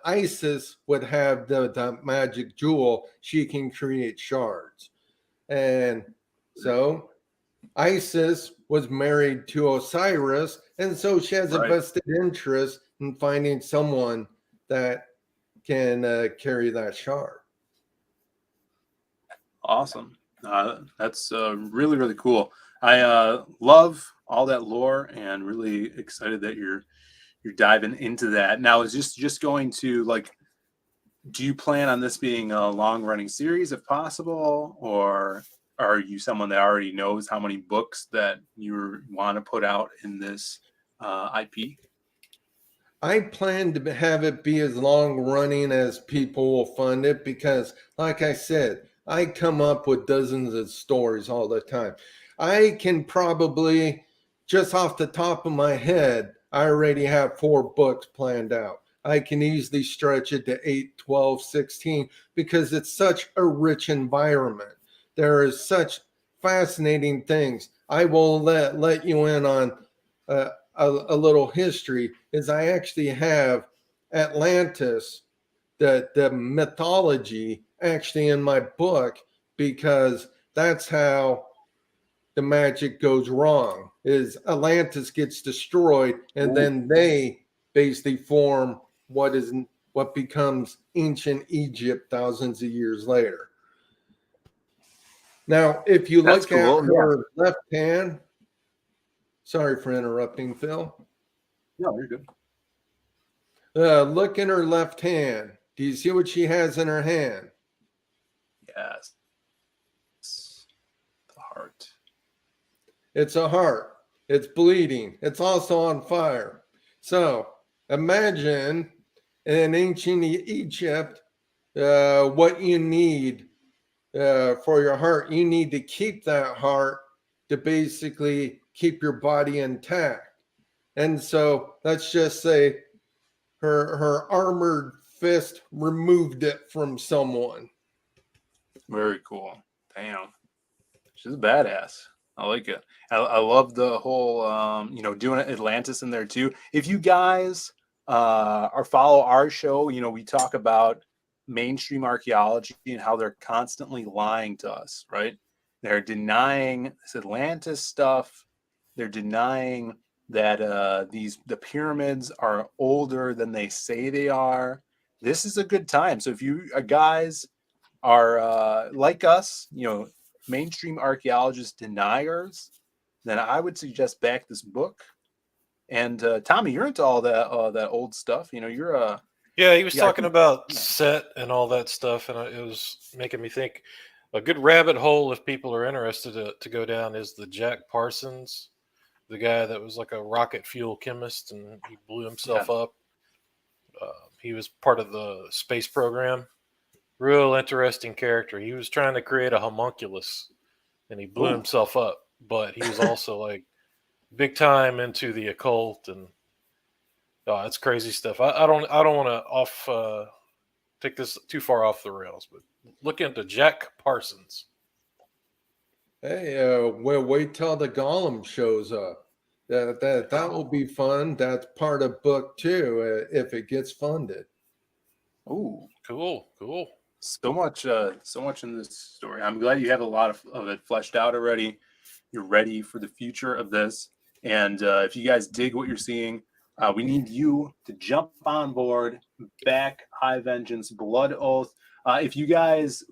S7: Isis would have the magic jewel. She can create shards. And so Isis was married to Osiris. And so she has a
S4: Right.
S7: vested interest in finding someone that can carry that shard.
S4: Awesome. That's really, really cool. I love all that lore and really excited that you're diving into that. Now, is just going to do you plan on this being a long running series if possible, or are you someone that already knows how many books that you want to put out in this IP?
S7: I plan to have it be as long running as people will fund it because, like I said, I come up with dozens of stories all the time. I can probably, just off the top of my head, I already have 4 books planned out. I can easily stretch it to 8, 12, 16 because it's such a rich environment. There is such fascinating things. I will let you in on a little history is I actually have Atlantis, the mythology, actually in my book because that's how the magic goes wrong. Is Atlantis gets destroyed and then they basically form what becomes ancient Egypt thousands of years later. Now, if you
S4: That's
S7: look at
S4: cool.
S7: her left hand, sorry for interrupting, Phil.
S4: No, you're good.
S7: Look in her left hand. Do you see what she has in her hand?
S4: Yes. The heart.
S7: It's a heart. It's bleeding. It's also on fire. So imagine in ancient Egypt what you need for your heart. You need to keep that heart to basically keep your body intact. And so let's just say her armored fist removed it from someone.
S4: Very cool. Damn. She's a badass. I like it. I love the whole, doing Atlantis in there too. If you guys are follow our show, we talk about mainstream archaeology and how they're constantly lying to us, right? They're denying this Atlantis stuff. They're denying that the pyramids are older than they say they are. This is a good time. So if you guys are like us, mainstream archaeologist deniers, then I would suggest back this book. And Tommy, you're into all that old stuff. You're a
S5: Yeah, he was
S4: Yeah, I
S5: talking
S4: think-
S5: about Set and all that stuff, and it was making me think a good rabbit hole, if people are interested to go down, is the Jack Parsons, the guy that was like a rocket fuel chemist and he blew himself up. He was part of the space program. Real interesting character. He was trying to create a homunculus and he blew himself up, but he was also like big time into the occult, and it's crazy stuff. I don't want to take this too far off the rails, but look into Jack Parsons.
S7: Hey, we'll wait till the Golem shows up. That will be fun. That's part of book 2 if it gets funded.
S4: Ooh,
S5: Cool.
S4: so much in this story. I'm glad you have a lot of it fleshed out already. You're ready for the future of this. And if you guys dig what you're seeing, we need you to jump on board, back High Vengeance, Blood Oath. If you guys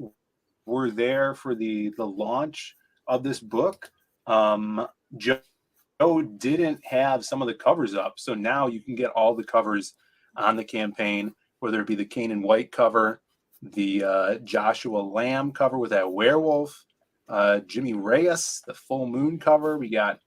S4: were there for the launch of this book, Joe didn't have some of the covers up. So now you can get all the covers on the campaign, whether it be the Canaan White cover, the Joshua Lamb cover with that werewolf, Jimmy Reyes, the Full Moon cover. We got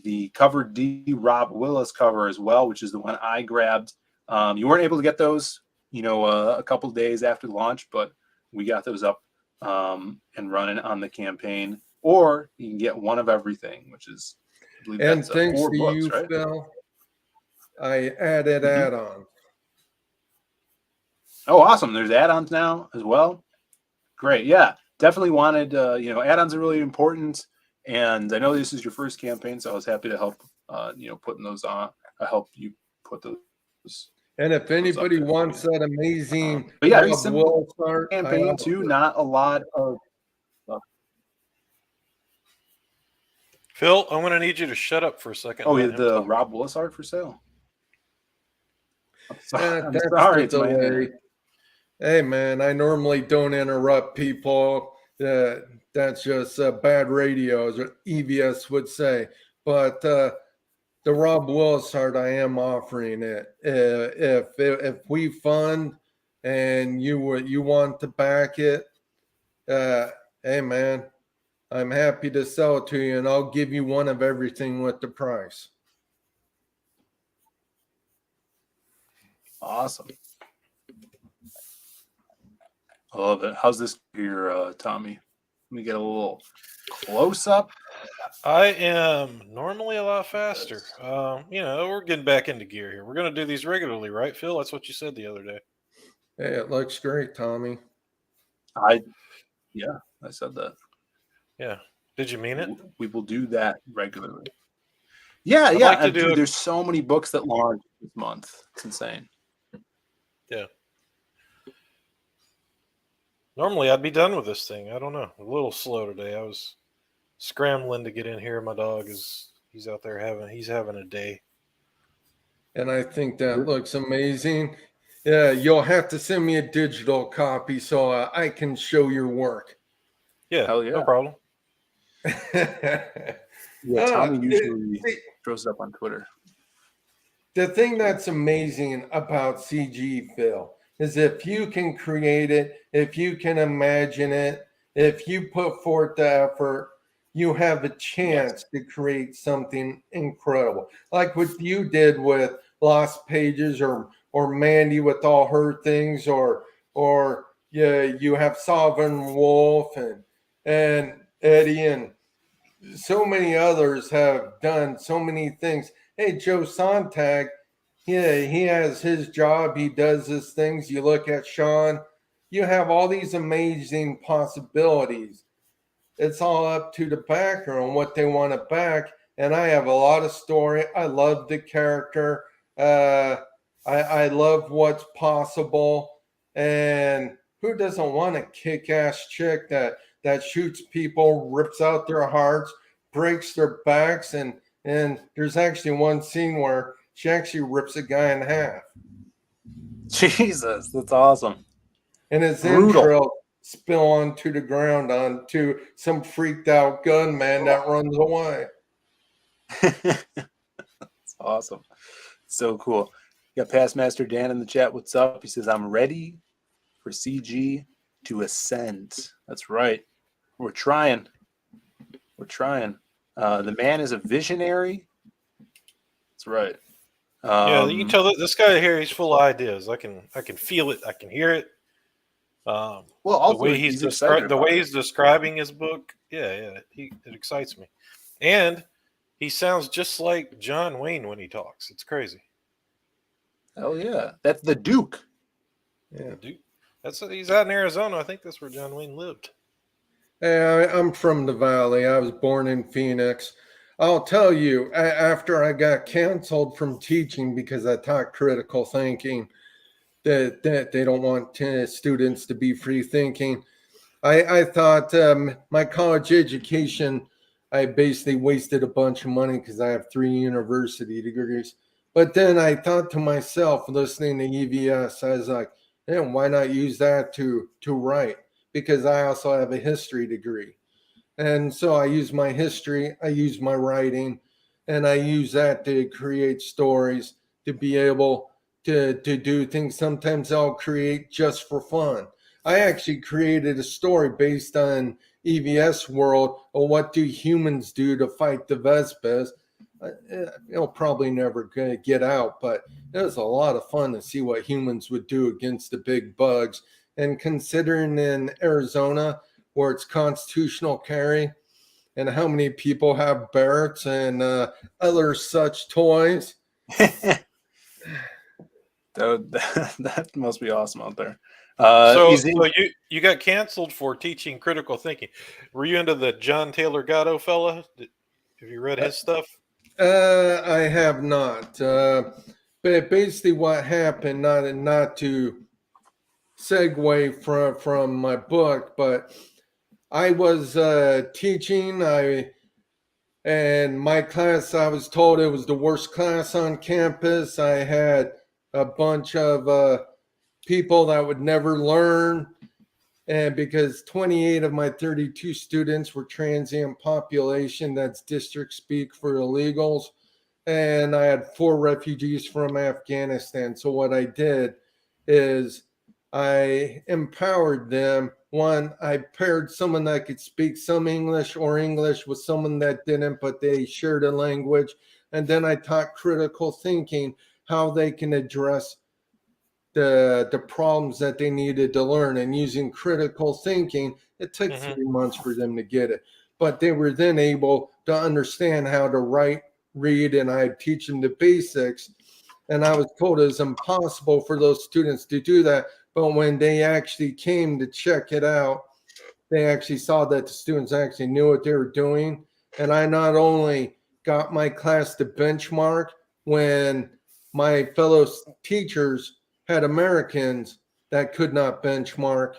S4: the Cover D Rob Willis cover as well, which is the one I grabbed. You weren't able to get those, a couple of days after launch, but we got those up and running on the campaign. Or you can get one of everything, which is, I believe,
S7: And
S4: that's
S7: thanks
S4: 4
S7: to
S4: books,
S7: you,
S4: right?
S7: Phill, I added add-ons.
S4: Oh, awesome. There's add-ons now as well. Great. Yeah, definitely wanted, add-ons are really important. And I know this is your first campaign, so I was happy to help, putting those on. I help you put those.
S7: And if anybody
S4: there for
S7: wants
S4: you.
S7: that amazing
S4: But yeah, very
S7: Rob
S4: simple
S7: Willis art, I
S4: campaign
S7: offer
S4: too.
S7: it.
S4: Not a lot of.
S5: Phill, I'm going to need you to shut up for a second.
S4: Oh,
S5: And
S4: yeah,
S5: let him
S4: the
S5: talk.
S4: Rob Willis art for sale. I'm
S7: That's
S4: sorry,
S7: the
S4: it's my
S7: delay.
S4: internet.
S7: Hey, man, I normally don't interrupt people. That's just bad radio, as EVS would say. But the Rob Willis art, I am offering it. If we fund and you want to back it, hey, man, I'm happy to sell it to you, and I'll give you one of everything with the price.
S4: Awesome. I love it. How's this here, Tommy? Let me get a little close up.
S5: I am normally a lot faster. We're getting back into gear here. We're going to do these regularly, right, Phill? That's what you said the other day.
S7: Hey, it looks great, Tommy.
S4: I said that.
S5: Yeah. Did you mean it?
S4: We will do that regularly. Yeah,
S5: I'd
S4: yeah.
S5: like to do
S4: Dude,
S5: it-
S4: there's so many books that launch this month. It's insane.
S5: Yeah. Normally, I'd be done with this thing. I don't know. A little slow today. I was scrambling to get in here. My dog he's out there having a day.
S7: And I think that looks amazing. Yeah, you'll have to send me a digital copy so I can show your work.
S5: Yeah,
S4: Hell yeah.
S5: no problem.
S4: Yeah, Tommy usually throws it up on Twitter.
S7: The thing that's amazing about CG, Phill, is if you can create it, if you can imagine it, if you put forth the effort, you have a chance to create something incredible. Like what you did with Lost Pages or Mandy with all her things, or yeah, you have Sovereign Wolf and Eddie, and so many others have done so many things. Hey, Joe Sontag, yeah, he has his job. He does his things. You look at Sean, you have all these amazing possibilities. It's all up to the backer on what they want to back. And I have a lot of story. I love the character. I love what's possible. And who doesn't want a kick-ass chick that shoots people, rips out their hearts, breaks their backs, and there's actually one scene where she actually rips a guy in half.
S4: Jesus, that's awesome.
S7: And his
S4: Brutal.
S7: entrails spill onto the ground onto some freaked out gunman that runs away.
S4: That's awesome. So cool. You got Past Master Dan in the chat. What's up? He says, I'm ready for CG to ascend. That's right. We're trying. The man is a visionary. That's right.
S5: Yeah, you can tell that this guy here, he's full of ideas. I can feel it. I can hear it.
S4: Well, also,
S5: the way he's
S4: excited
S5: the
S4: about
S5: way
S4: it.
S5: he's describing his book, it excites me. And He sounds just like John Wayne when he talks. It's crazy.
S4: Hell yeah. That's the Duke.
S7: Yeah.
S5: Dude, he's out in Arizona. I think that's where John Wayne lived.
S7: Hey, I'm from the Valley. I was born in Phoenix. I'll tell you, after I got canceled from teaching because I taught critical thinking, that they don't want students to be free thinking. I thought my college education, I basically wasted a bunch of money because I have 3 university degrees. But then I thought to myself, listening to EVS, I was like, yeah, why not use that to write? Because I also have a history degree. And so I use my history, I use my writing, and I use that to create stories, to be able to do things. Sometimes I'll create just for fun. I actually created a story based on EVS world of what do humans do to fight the Vespas. It'll probably never get out, but it was a lot of fun to see what humans would do against the big bugs. And considering in Arizona, where it's constitutional carry, and how many people have Barretts and other such toys.
S4: That must be awesome out there.
S5: So
S4: Easy.
S5: you got canceled for teaching critical thinking. Were you into the John Taylor Gatto fella? Have you read his stuff?
S7: I have not. But basically, what happened, not to segue from my book, but I was teaching. And my class, I was told it was the worst class on campus. I had a bunch of people that would never learn. And because 28 of my 32 students were transient population, that's district speak for illegals. And I had 4 refugees from Afghanistan. So what I did is I empowered them. One, I paired someone that could speak some English or English with someone that didn't, but they shared a language. And then I taught critical thinking, how they can address the problems that they needed to learn. And using critical thinking, it took 3 months for them to get it. But they were then able to understand how to write, read, and I'd teach them the basics. And I was told it was impossible for those students to do that. But when they actually came to check it out, they actually saw that the students actually knew what they were doing. And I not only got my class to benchmark when my fellow teachers had Americans that could not benchmark,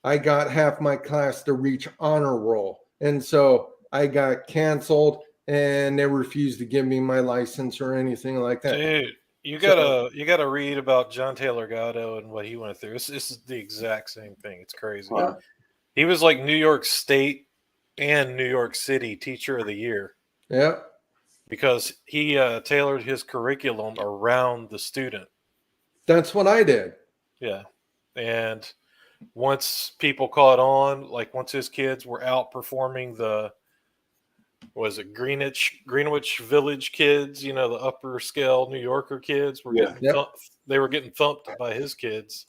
S7: I got half my class to reach honor roll. And so I got canceled and they refused to give me my license or anything like that.
S5: Dude, you gotta read about John Taylor Gatto and what he went through. This is the exact same thing. It's crazy.
S4: Wow.
S5: He was like New York State and New York City Teacher of the Year.
S7: Yeah.
S5: Because he tailored his curriculum around the student.
S7: That's what I did.
S5: Yeah. And once people caught on, like once his kids were outperforming the Greenwich Village kids, the upper scale New Yorker kids were getting they were getting thumped by his kids.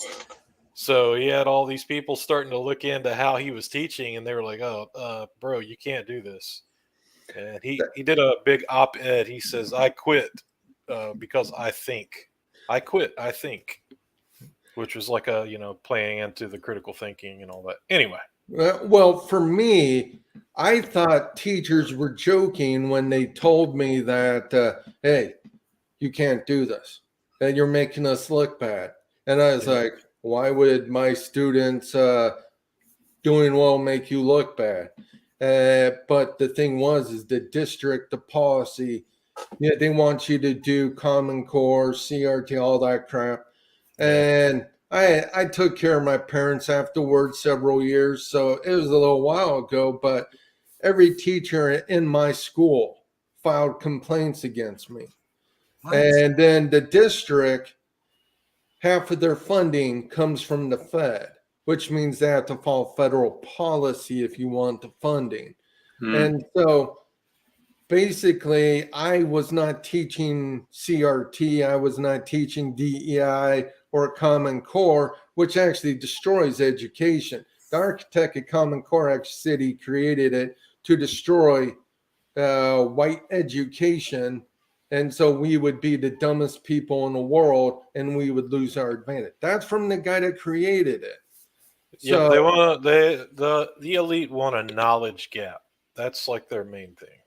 S5: So he had all these people starting to look into how he was teaching, and they were like, "Oh, bro, you can't do this." And he did a big op-ed. He says, "I quit because I think. I quit. I think," which was like playing into the critical thinking and all that. Anyway.
S7: Well, for me, I thought teachers were joking when they told me that, hey, you can't do this, and you're making us look bad. And I was like, why would my students doing well make you look bad? But the thing is the district, the policy, they want you to do Common Core, CRT, all that crap. And I took care of my parents afterwards several years, so it was a little while ago, but every teacher in my school filed complaints against me. What? And then the district, half of their funding comes from the Fed, which means they have to follow federal policy if you want the funding. And so basically, I was not teaching CRT, I was not teaching DEI or Common Core, which actually destroys education. The architect of Common Core actually said he created it to destroy white education. And so we would be the dumbest people in the world and we would lose our advantage. That's from the guy that created it.
S5: Yeah,
S7: So
S5: they want to. The elite want a knowledge gap. That's like their main thing.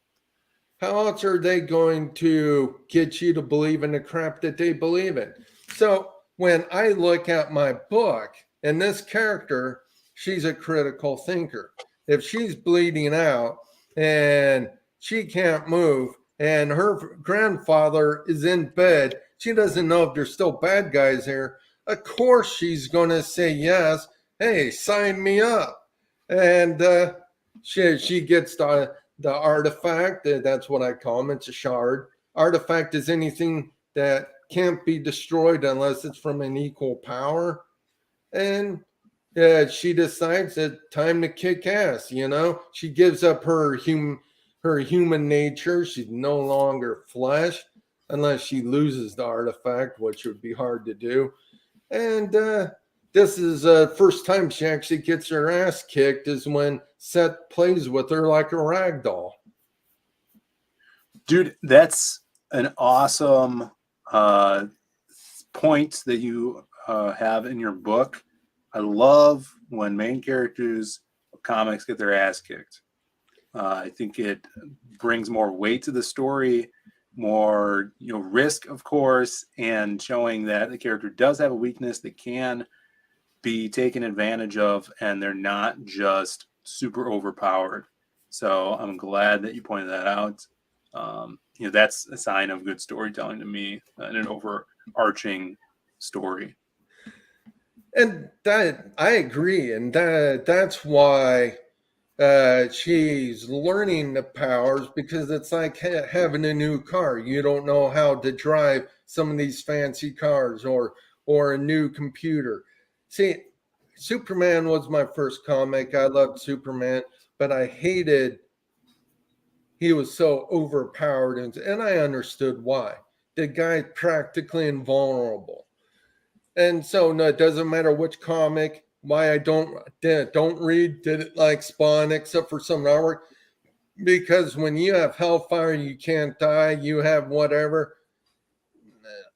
S7: how else are they going to get you to believe in the crap that they believe in? So when I look at my book and this character, she's a critical thinker. If she's bleeding out and she can't move and her grandfather is in bed, she doesn't know if there's still bad guys here. Of course, she's going to say yes. Hey, sign me up. And she gets the artifact. That's what I call them. It's a shard. Artifact is anything that can't be destroyed unless it's from an equal power. And she decides that time to kick ass. She gives up her human nature. She's no longer flesh unless she loses the artifact, which would be hard to do. And this is the first time she actually gets her ass kicked is when Seth plays with her like a rag doll.
S4: Dude, that's an awesome point that you have in your book. I love when main characters of comics get their ass kicked. I think it brings more weight to the story, more risk, of course, and showing that the character does have a weakness that can be taken advantage of, and they're not just super overpowered. So I'm glad that you pointed that out. That's a sign of good storytelling to me, and an overarching story.
S7: And that I agree, and that's why she's learning the powers, because it's like having a new car. You don't know how to drive some of these fancy cars or a new computer. See, Superman was my first comic. I loved Superman, but I hated he was so overpowered, and I understood why. The guy's practically invulnerable. And so no, it doesn't matter which comic, why I don't read, did it like Spawn, except for some artwork. Because when you have Hellfire, you can't die, you have whatever.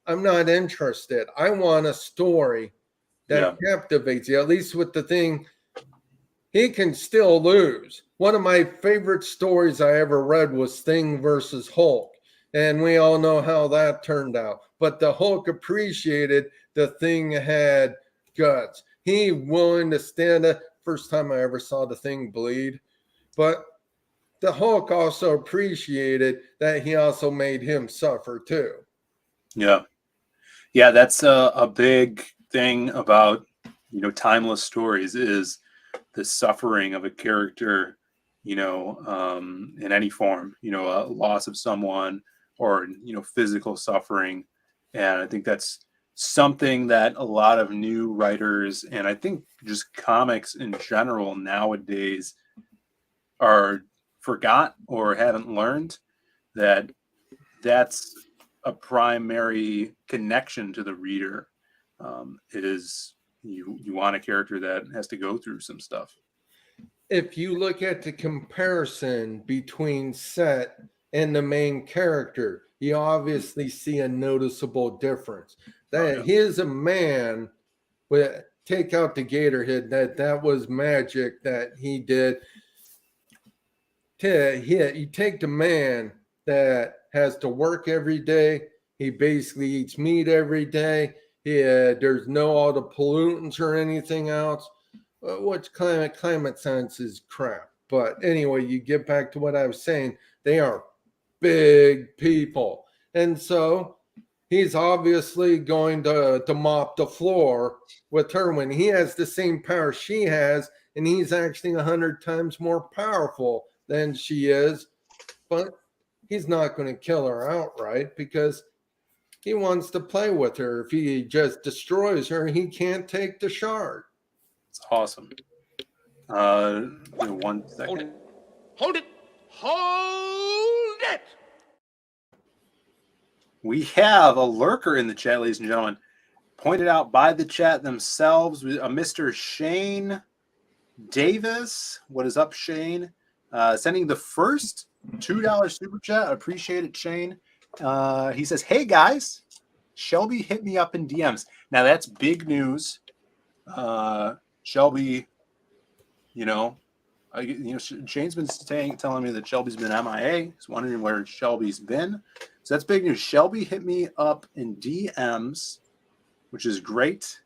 S7: I'm not interested. I want a story that captivates you, at least with the thing. He can still lose. One of my favorite stories I ever read was Thing versus Hulk. And we all know how that turned out. But the Hulk appreciated the Thing had guts. He willing to stand up. First time I ever saw the Thing bleed. But the Hulk also appreciated that he also made him suffer too.
S4: Yeah. Yeah, that's a big thing about, timeless stories is the suffering of a character, in any form, a loss of someone or, physical suffering. And I think that's something that a lot of new writers, and I think just comics in general nowadays, are forgot or haven't learned, that that's a primary connection to the reader. Is you want a character that has to go through some stuff.
S7: If you look at the comparison between Set and the main character, you obviously see a noticeable difference. That he is a man with, take out the gator head, that was magic that he did. You take the man that has to work every day. He basically eats meat every day. There's no all the pollutants or anything else. Which climate science is crap. But anyway, you get back to what I was saying. They are big people. And so he's obviously going to mop the floor with her when he has the same power she has, and he's actually 100 times more powerful than she is. But he's not going to kill her outright because he wants to play with her. If he just destroys her, he can't take the shard.
S4: It's awesome. 1 second.
S2: Hold it. Hold it.
S4: We have a lurker in the chat, ladies and gentlemen, pointed out by the chat themselves. Mr. Shane Davis. What is up, Shane? sending the first $2 super chat. I appreciate it, Shane. He says, "Hey guys, Shelby hit me up in DMs." Now that's big news. Shelby, Shane's been telling me that Shelby's been MIA. He's wondering where Shelby's been. So that's big news. Shelby hit me up in DMs, which is great.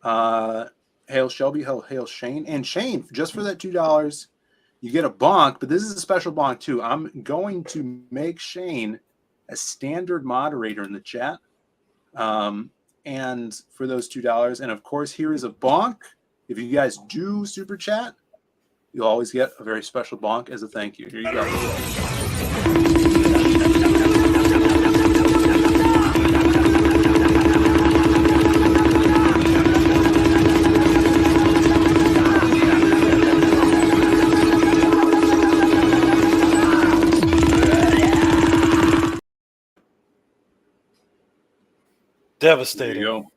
S4: Hail Shelby, hail Shane. And Shane, just for that $2, you get a bonk, but this is a special bonk too. I'm going to make Shane a standard moderator in the chat. And for those $2. And of course, here is a bonk. If you guys do super chat, you'll always get a very special bonk as a thank you. Here you go.
S5: Devastating.
S4: There you go.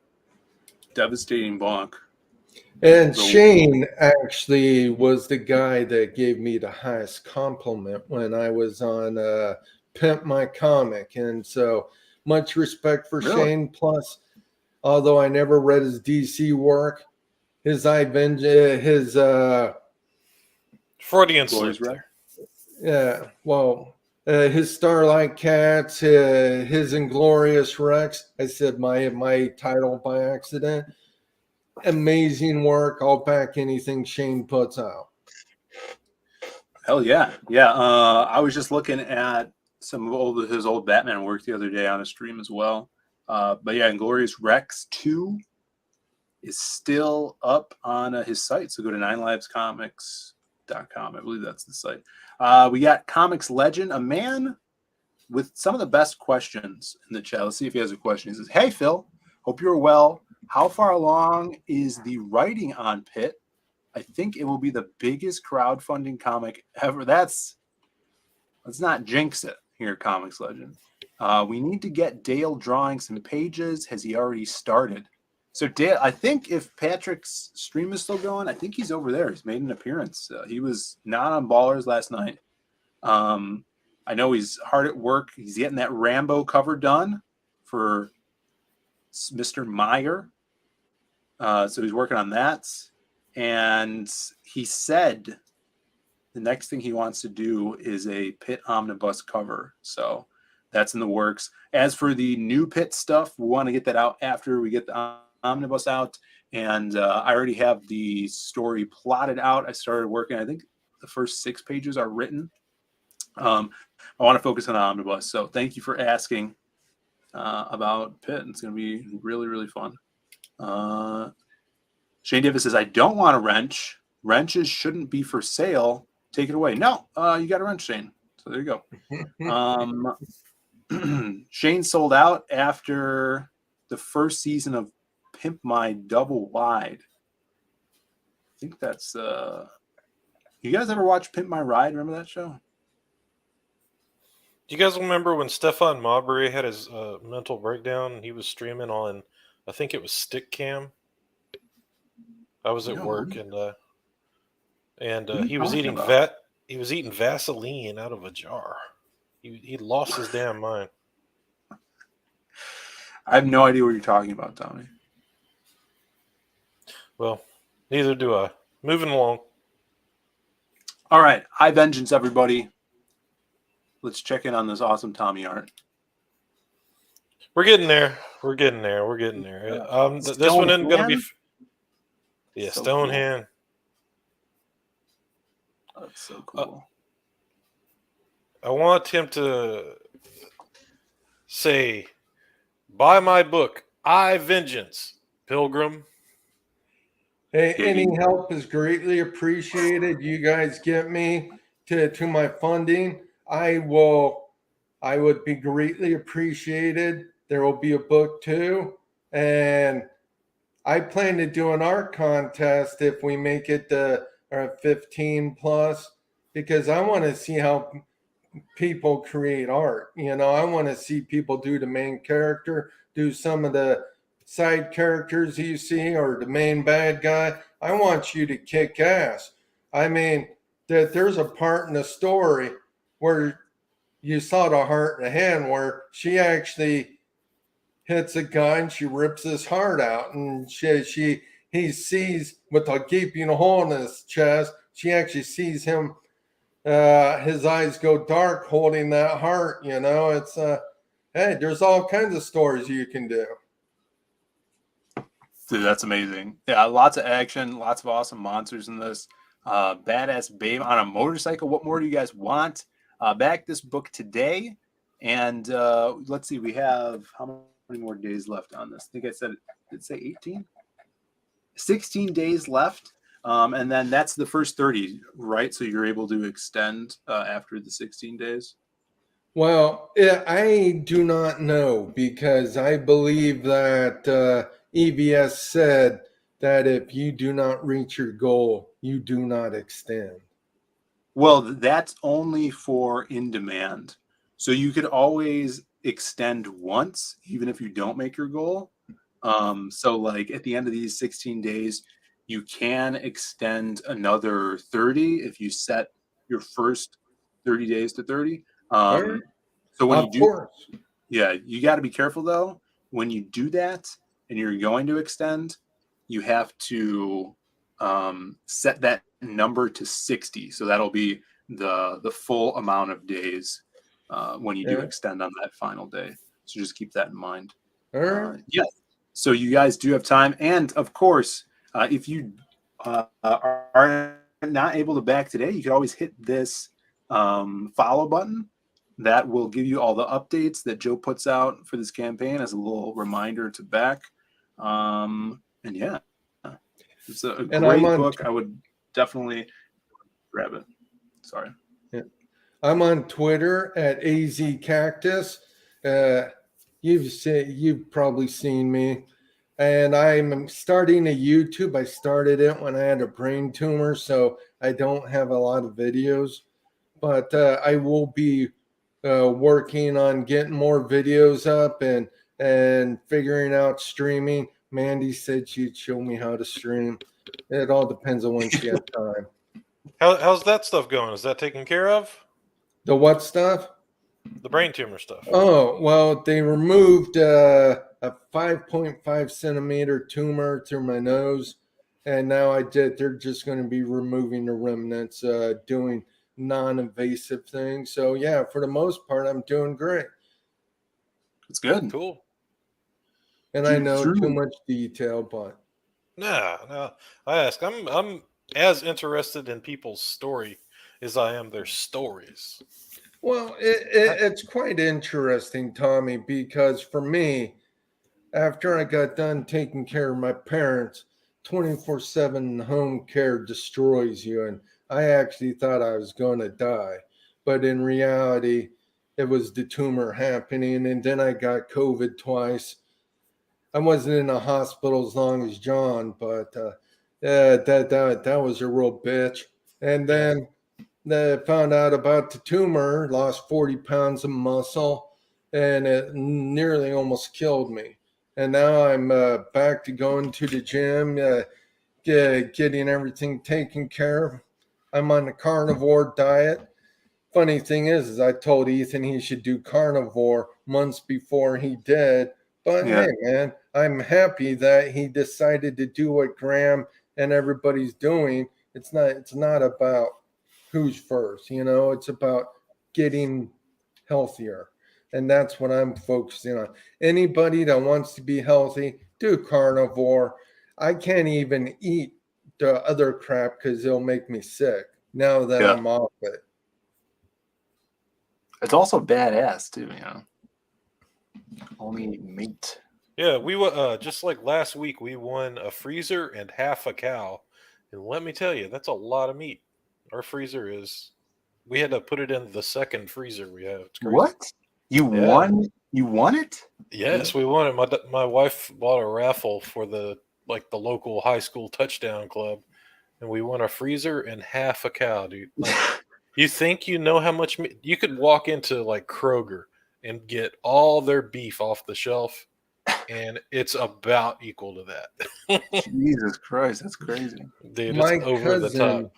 S4: Devastating bonk.
S7: And Shane actually was the guy that gave me the highest compliment when I was on Pimp My Comic. And so much respect for Shane. Plus, although I never read his DC work, his
S5: Freudian slip.
S7: Yeah, well, his Starlight Cats, his Inglorious Rex. I said my title by accident. Amazing work. I'll back anything Shane puts out.
S4: Hell yeah. Yeah. I was just looking at some of his old Batman work the other day on a stream as well. But yeah, Inglorious Rex 2 is still up on his site. So go to 9livescomics.com. I believe that's the site. We got Comics Legend, a man with some of the best questions in the chat. Let's see if he has a question. He says, "Hey, Phil, hope you're well. How far along is the writing on Pitt? I think it will be the biggest crowdfunding comic ever." Let's not jinx it here, Comics Legend. We need to get Dale drawing some pages. Has he already started? So Dale, I think if Patrick's stream is still going, I think he's over there. He's made an appearance. He was not on Ballers last night. I know he's hard at work. He's getting that Rambo cover done for Mr. Meyer. So he's working on that. And he said the next thing he wants to do is a Pitt omnibus cover. So that's in the works. As for the new Pitt stuff, we want to get that out after we get the omnibus out. And I already have the story plotted out. I started working. I think the first 6 pages are written. I want to focus on the omnibus. So thank you for asking about Pitt. It's going to be really, really fun. Shane Davis says, "I don't want a wrench. Wrenches shouldn't be for sale. Take it away." No, you got a wrench, Shane. So there you go. Shane sold out after the first season of Pimp My Double Wide. I think that's you guys ever watch Pimp My Ride? Remember that show?
S5: Do you guys remember when Stefan Marbury had his mental breakdown? He was streaming on, I think it was Stick Cam. I was at work, and he was eating He was eating Vaseline out of a jar. He lost his damn mind.
S4: I have no idea what you're talking about, Tommy.
S5: Well, neither do I. Moving along.
S4: All right, I Vengeance, everybody. Let's check in on this awesome Tommy art.
S5: We're getting there. We're getting there. This one isn't going to be. Yeah,
S4: So
S5: Stone
S4: cool.
S5: Hand.
S4: That's so cool.
S5: I want him to say, "Buy my book, I Vengeance, Pilgrim."
S7: Hey, any help is greatly appreciated. You guys get me to my funding. I would be greatly appreciated. There will be a book too. And I plan to do an art contest if we make it to 15 plus, because I want to see how people create art. I want to see people do the main character, do some of the side characters you see, or the main bad guy. I want you to kick ass. I mean, that there's a part in the story where you saw the heart in the hand where she actually hits a guy and she rips his heart out, and he sees with a gaping hole in his chest. She actually sees him, his eyes go dark holding that heart. It's hey, there's all kinds of stories you can do.
S4: Dude, that's amazing. Yeah, lots of action, lots of awesome monsters in this. Badass babe on a motorcycle. What more do you guys want? Back this book today. And let's see, we have how many more days left on this? I think I said, did it say 18? 16 days left. And then that's the first 30, right? So you're able to extend after the 16 days.
S7: Well, I do not know because I believe that EVS said that if you do not reach your goal, you do not extend.
S4: Well, that's only for in demand. So you could always extend once, even if you don't make your goal. So like at the end of these 16 days, you can extend another 30 if you set your first 30 days to 30.
S7: Right.
S4: So when
S7: Of
S4: you do,
S7: course.
S4: yeah, you got to be careful though. When you do that and you're going to extend, you have to set that number to 60. So that'll be the full amount of days when you do
S7: Yeah.
S4: extend on that final day. So just keep that in mind.
S7: All right.
S4: Yeah. So you guys do have time. And of course, if you are not able to back today, you can always hit this follow button. That will give you all the updates that Joe puts out for this campaign as a little reminder to back. And yeah, it's a great book. I would definitely grab it. Sorry.
S7: Yeah. I'm on Twitter at AZCactus. You've probably seen me. And I'm starting a YouTube. I started it when I had a brain tumor, so I don't have a lot of videos. But I will be working on getting more videos up and figuring out streaming. Mandy said she'd show me how to stream. It all depends on when she has time.
S5: How's that stuff going? Is that taken care of?
S7: The what stuff?
S5: The brain tumor stuff.
S7: Oh, well, they removed a 5.5 centimeter tumor through my nose. And now they're just going to be removing the remnants, doing non-invasive things. So yeah, for the most part, I'm doing great.
S4: It's good.
S5: Cool.
S7: And I know too much detail, but
S5: no. I ask. I'm as interested in people's story as I am their stories.
S7: Well, it's quite interesting, Tommy, because for me, after I got done taking care of my parents, 24/7 home care destroys you. And I actually thought I was going to die. But in reality, it was the tumor happening. And then I got COVID twice. I wasn't in the hospital as long as John, but that was a real bitch. And then I found out about the tumor, lost 40 pounds of muscle, and it nearly almost killed me. And now I'm back to going to the gym, getting everything taken care of. I'm on the carnivore diet. Funny thing is I told Ethan he should do carnivore months before he did. But
S4: Yeah.
S7: hey, man, I'm happy that he decided to do what Graham and everybody's doing. It's not about who's first, it's about getting healthier. And that's what I'm focusing on. Anybody that wants to be healthy, do carnivore. I can't even eat the other crap because it'll make me sick now that I'm off it.
S4: It's also badass too, Only meat.
S5: Yeah, we just like last week we won a freezer and half a cow, and let me tell you, that's a lot of meat. Our freezer we had to put it in the second freezer we have. It's crazy.
S4: What? You won? You won it?
S5: Yes, we won it. My wife bought a raffle for the local high school touchdown club, and we won a freezer and half a cow, dude. Like, you think you know how much meat? You could walk into like Kroger and get all their beef off the shelf, and it's about equal to that.
S4: Jesus Christ, that's crazy.
S5: Dude, it's over the top.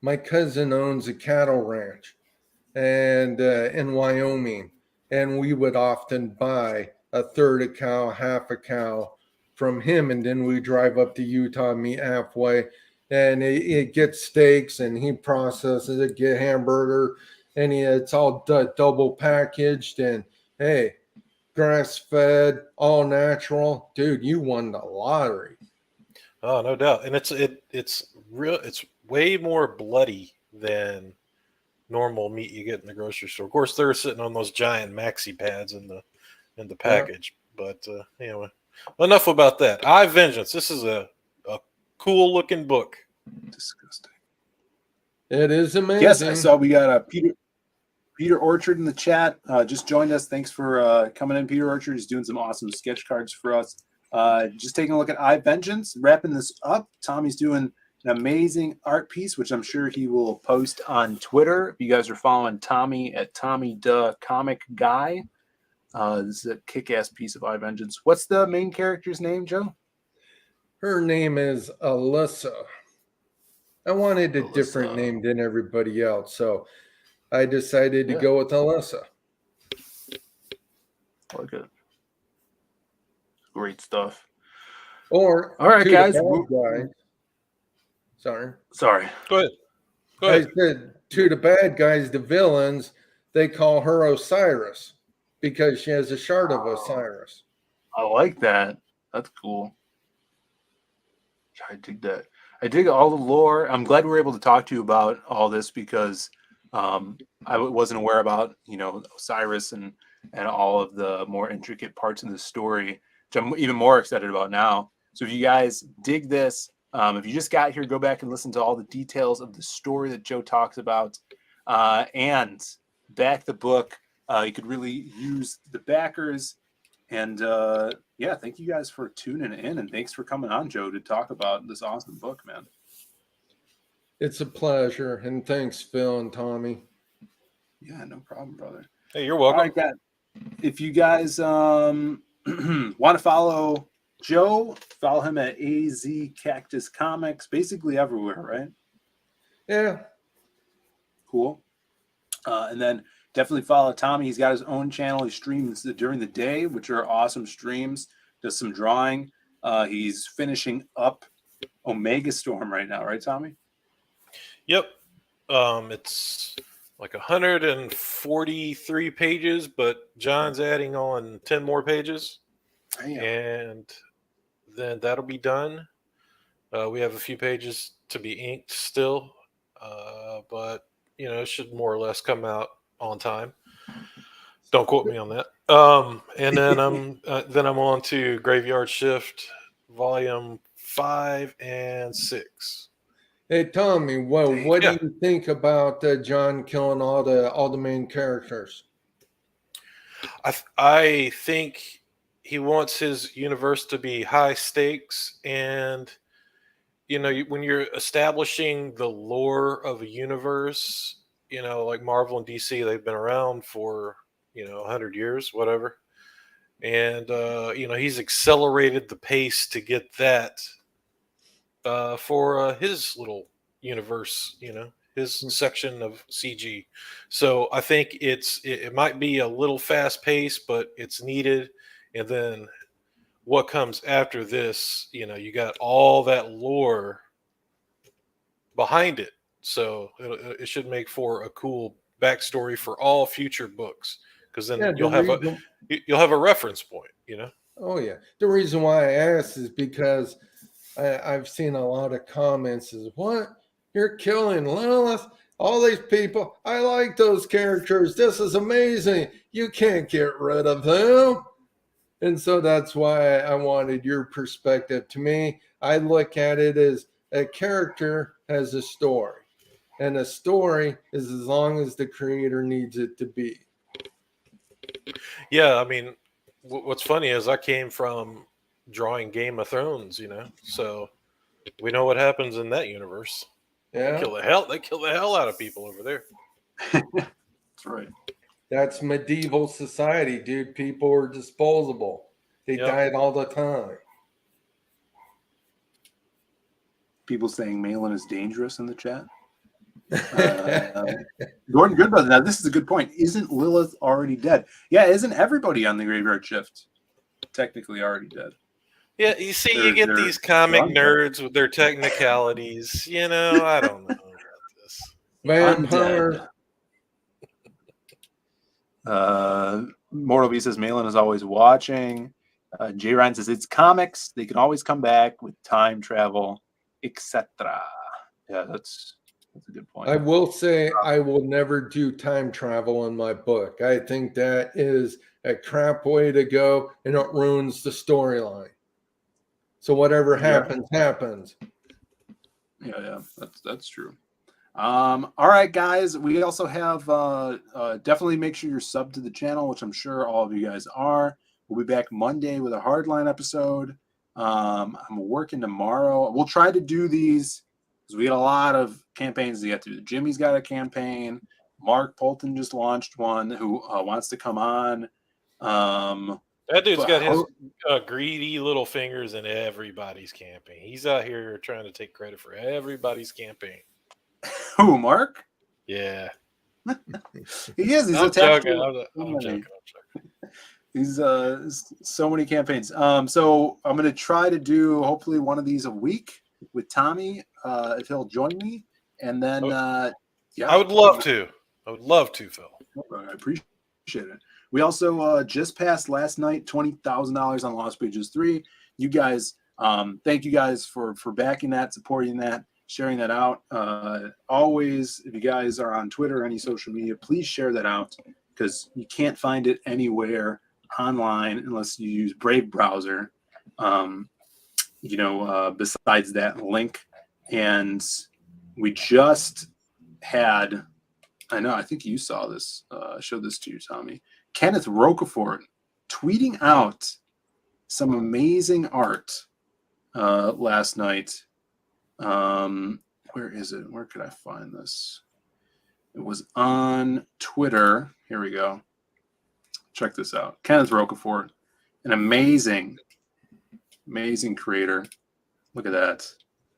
S7: My cousin owns a cattle ranch and in Wyoming, and we would often buy a third a cow, half a cow from him, and then we drive up to Utah, meet halfway, and it gets steaks, and he processes it, get hamburger, and it's all double packaged, and hey, grass fed, all natural, dude. You won the lottery.
S5: Oh, no doubt. And it's real. It's way more bloody than normal meat you get in the grocery store. Of course, they're sitting on those giant maxi pads in the
S7: Yeah.
S5: package. But anyway, enough about that. I Vengeance. This is a cool looking book.
S4: Disgusting.
S7: It is amazing.
S4: Yes, I saw we got a Peter Orchard in the chat. Just joined us. Thanks for coming in, Peter Orchard. He's doing some awesome sketch cards for us. Just taking a look at I Vengeance, wrapping this up. Tommy's doing an amazing art piece, which I'm sure he will post on Twitter. If you guys are following Tommy at Tommy the Comic Guy, this is a kick-ass piece of I Vengeance. What's the main character's name, Joe?
S7: Her name is Alyssa. I wanted a different
S4: Alyssa.
S7: name than everybody else, so I decided to
S4: Yeah.
S7: go with Alyssa.
S4: Like it. Great stuff.
S7: Or
S4: All right,
S7: to
S4: guys.
S7: the bad guys. Sorry.
S5: Go ahead. Go
S7: I
S5: ahead.
S7: said to the bad guys, the villains, they call her Osiris because she has a shard of Osiris.
S4: I like that. That's cool. I dig that. I dig all the lore. I'm glad we were able to talk to you about all this because I wasn't aware about, Osiris and all of the more intricate parts of the story, which I'm even more excited about now. So if you guys dig this, if you just got here, go back and listen to all the details of the story that Joe talks about and back the book. You could really use the backers. And thank you guys for tuning in, and thanks for coming on, Joe, to talk about this awesome book, man.
S7: It's a pleasure, and thanks, Phill and Tommy.
S4: Yeah, no problem, brother.
S5: Hey, you're welcome.
S4: All right, guys. If you guys want to follow Joe, follow him at AZ Cactus Comics, basically everywhere, right?
S7: Yeah.
S4: Cool. And then definitely follow Tommy. He's got his own channel. He streams during the day, which are awesome streams. Does some drawing. He's finishing up Omega Storm right now, right, Tommy?
S5: Yep. It's like 143 pages, but John's adding on 10 more pages.
S4: Damn.
S5: And then that'll be done. We have a few pages to be inked still, but it should more or less come out on time. Don't quote me on that. And then I'm on to Graveyard Shift, Volume 5 and 6.
S7: Hey, Tommy, what do you think about John killing all the main characters?
S5: I think he wants his universe to be high stakes, and when you're establishing the lore of a universe, like Marvel and DC, they've been around for 100 years, whatever, and he's accelerated the pace to get that for his little universe, his section of CG. So I think it might be a little fast paced, but it's needed. And then what comes after this, you got all that lore behind it. So it should make for a cool backstory for all future books, because then you'll have a reference point,
S7: Oh yeah. The reason why I asked is because I've seen a lot of comments is, what? You're killing Lilith? All these people. I like those characters. This is amazing. You can't get rid of them. And so that's why I wanted your perspective. To me, I look at it as a character has a story. And a story is as long as the creator needs it to be.
S5: Yeah, I mean, what's funny is I came from drawing Game of Thrones, so we know what happens in that universe.
S7: Yeah,
S5: They kill the hell out of people over there.
S4: That's right.
S7: That's medieval society, dude. People were disposable. They died all the time.
S4: People saying Malin is dangerous in the chat. Gordon Goodbrother. Now, this is a good point. Isn't Lilith already dead? Yeah, isn't everybody on the graveyard shift technically already dead?
S5: Yeah, you see, you
S4: They're-
S5: get
S4: they're
S5: these comic
S4: undead.
S5: nerds with their technicalities. I don't know about this.
S7: Vampire.
S4: Mortal V says Malin is always watching. J. Ryan says it's comics. They can always come back with time travel, etc. Yeah, that's a good point.
S7: I will say I will never do time travel in my book. I think that is a crap way to go, and it ruins the storyline. So whatever happens, happens.
S4: Yeah, that's true. All right, guys. We also have definitely make sure you're subbed to the channel, which I'm sure all of you guys are. We'll be back Monday with a Hardline episode. I'm working tomorrow. We'll try to do these because we got a lot of campaigns to get through. Jimmy's got a campaign. Mark Polton just launched one who wants to come on.
S5: That dude's got his greedy little fingers in everybody's campaign. He's out here trying to take credit for everybody's campaign.
S4: Who, Mark?
S5: Yeah.
S4: He is. He's
S5: I'm
S4: attached
S5: joking.
S4: to
S5: I'm joking.
S4: He's so many campaigns. So I'm gonna try to do hopefully one of these a week with Tommy, if he'll join me. And then yeah.
S5: I would love to. Phil.
S4: I appreciate it. We also just passed last night $20,000 on Lost Pages 3. You guys, thank you guys for backing that, supporting that, sharing that out. Always, if you guys are on Twitter or any social media, please share that out because you can't find it anywhere online unless you use Brave browser. Besides that link, and we just had. I think you saw this. I showed this to you, Tommy. Kenneth Rocafort tweeting out some amazing art last night. Where is it? Where could I find this? It was on Twitter. Here we go. Check this out. Kenneth Rocafort, an amazing creator. Look at that.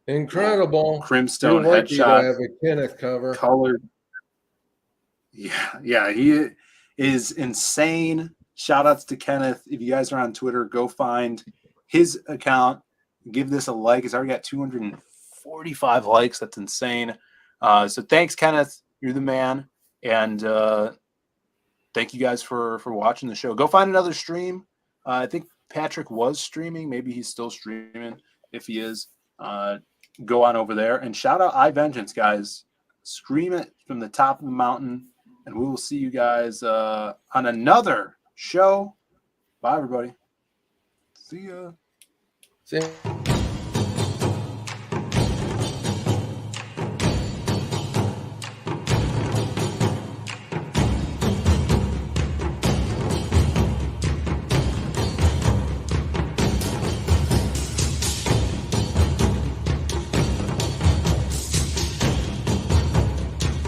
S7: Incredible.
S4: Crimstone
S7: You're lucky to
S4: headshot.
S7: have a Kenneth cover.
S4: Colored. Yeah, he is insane. Shout outs to Kenneth. If you guys are on Twitter, go find his account. Give this a like. It's already got 245 likes. That's insane. So thanks, Kenneth. You're the man. And thank you guys for watching the show. Go find another stream. I think Patrick was streaming. Maybe he's still streaming. If he is, go on over there. And shout out iVengeance, guys. Scream it from the top of the mountain. And we will see you guys on another show. Bye, everybody. See ya.
S7: See ya.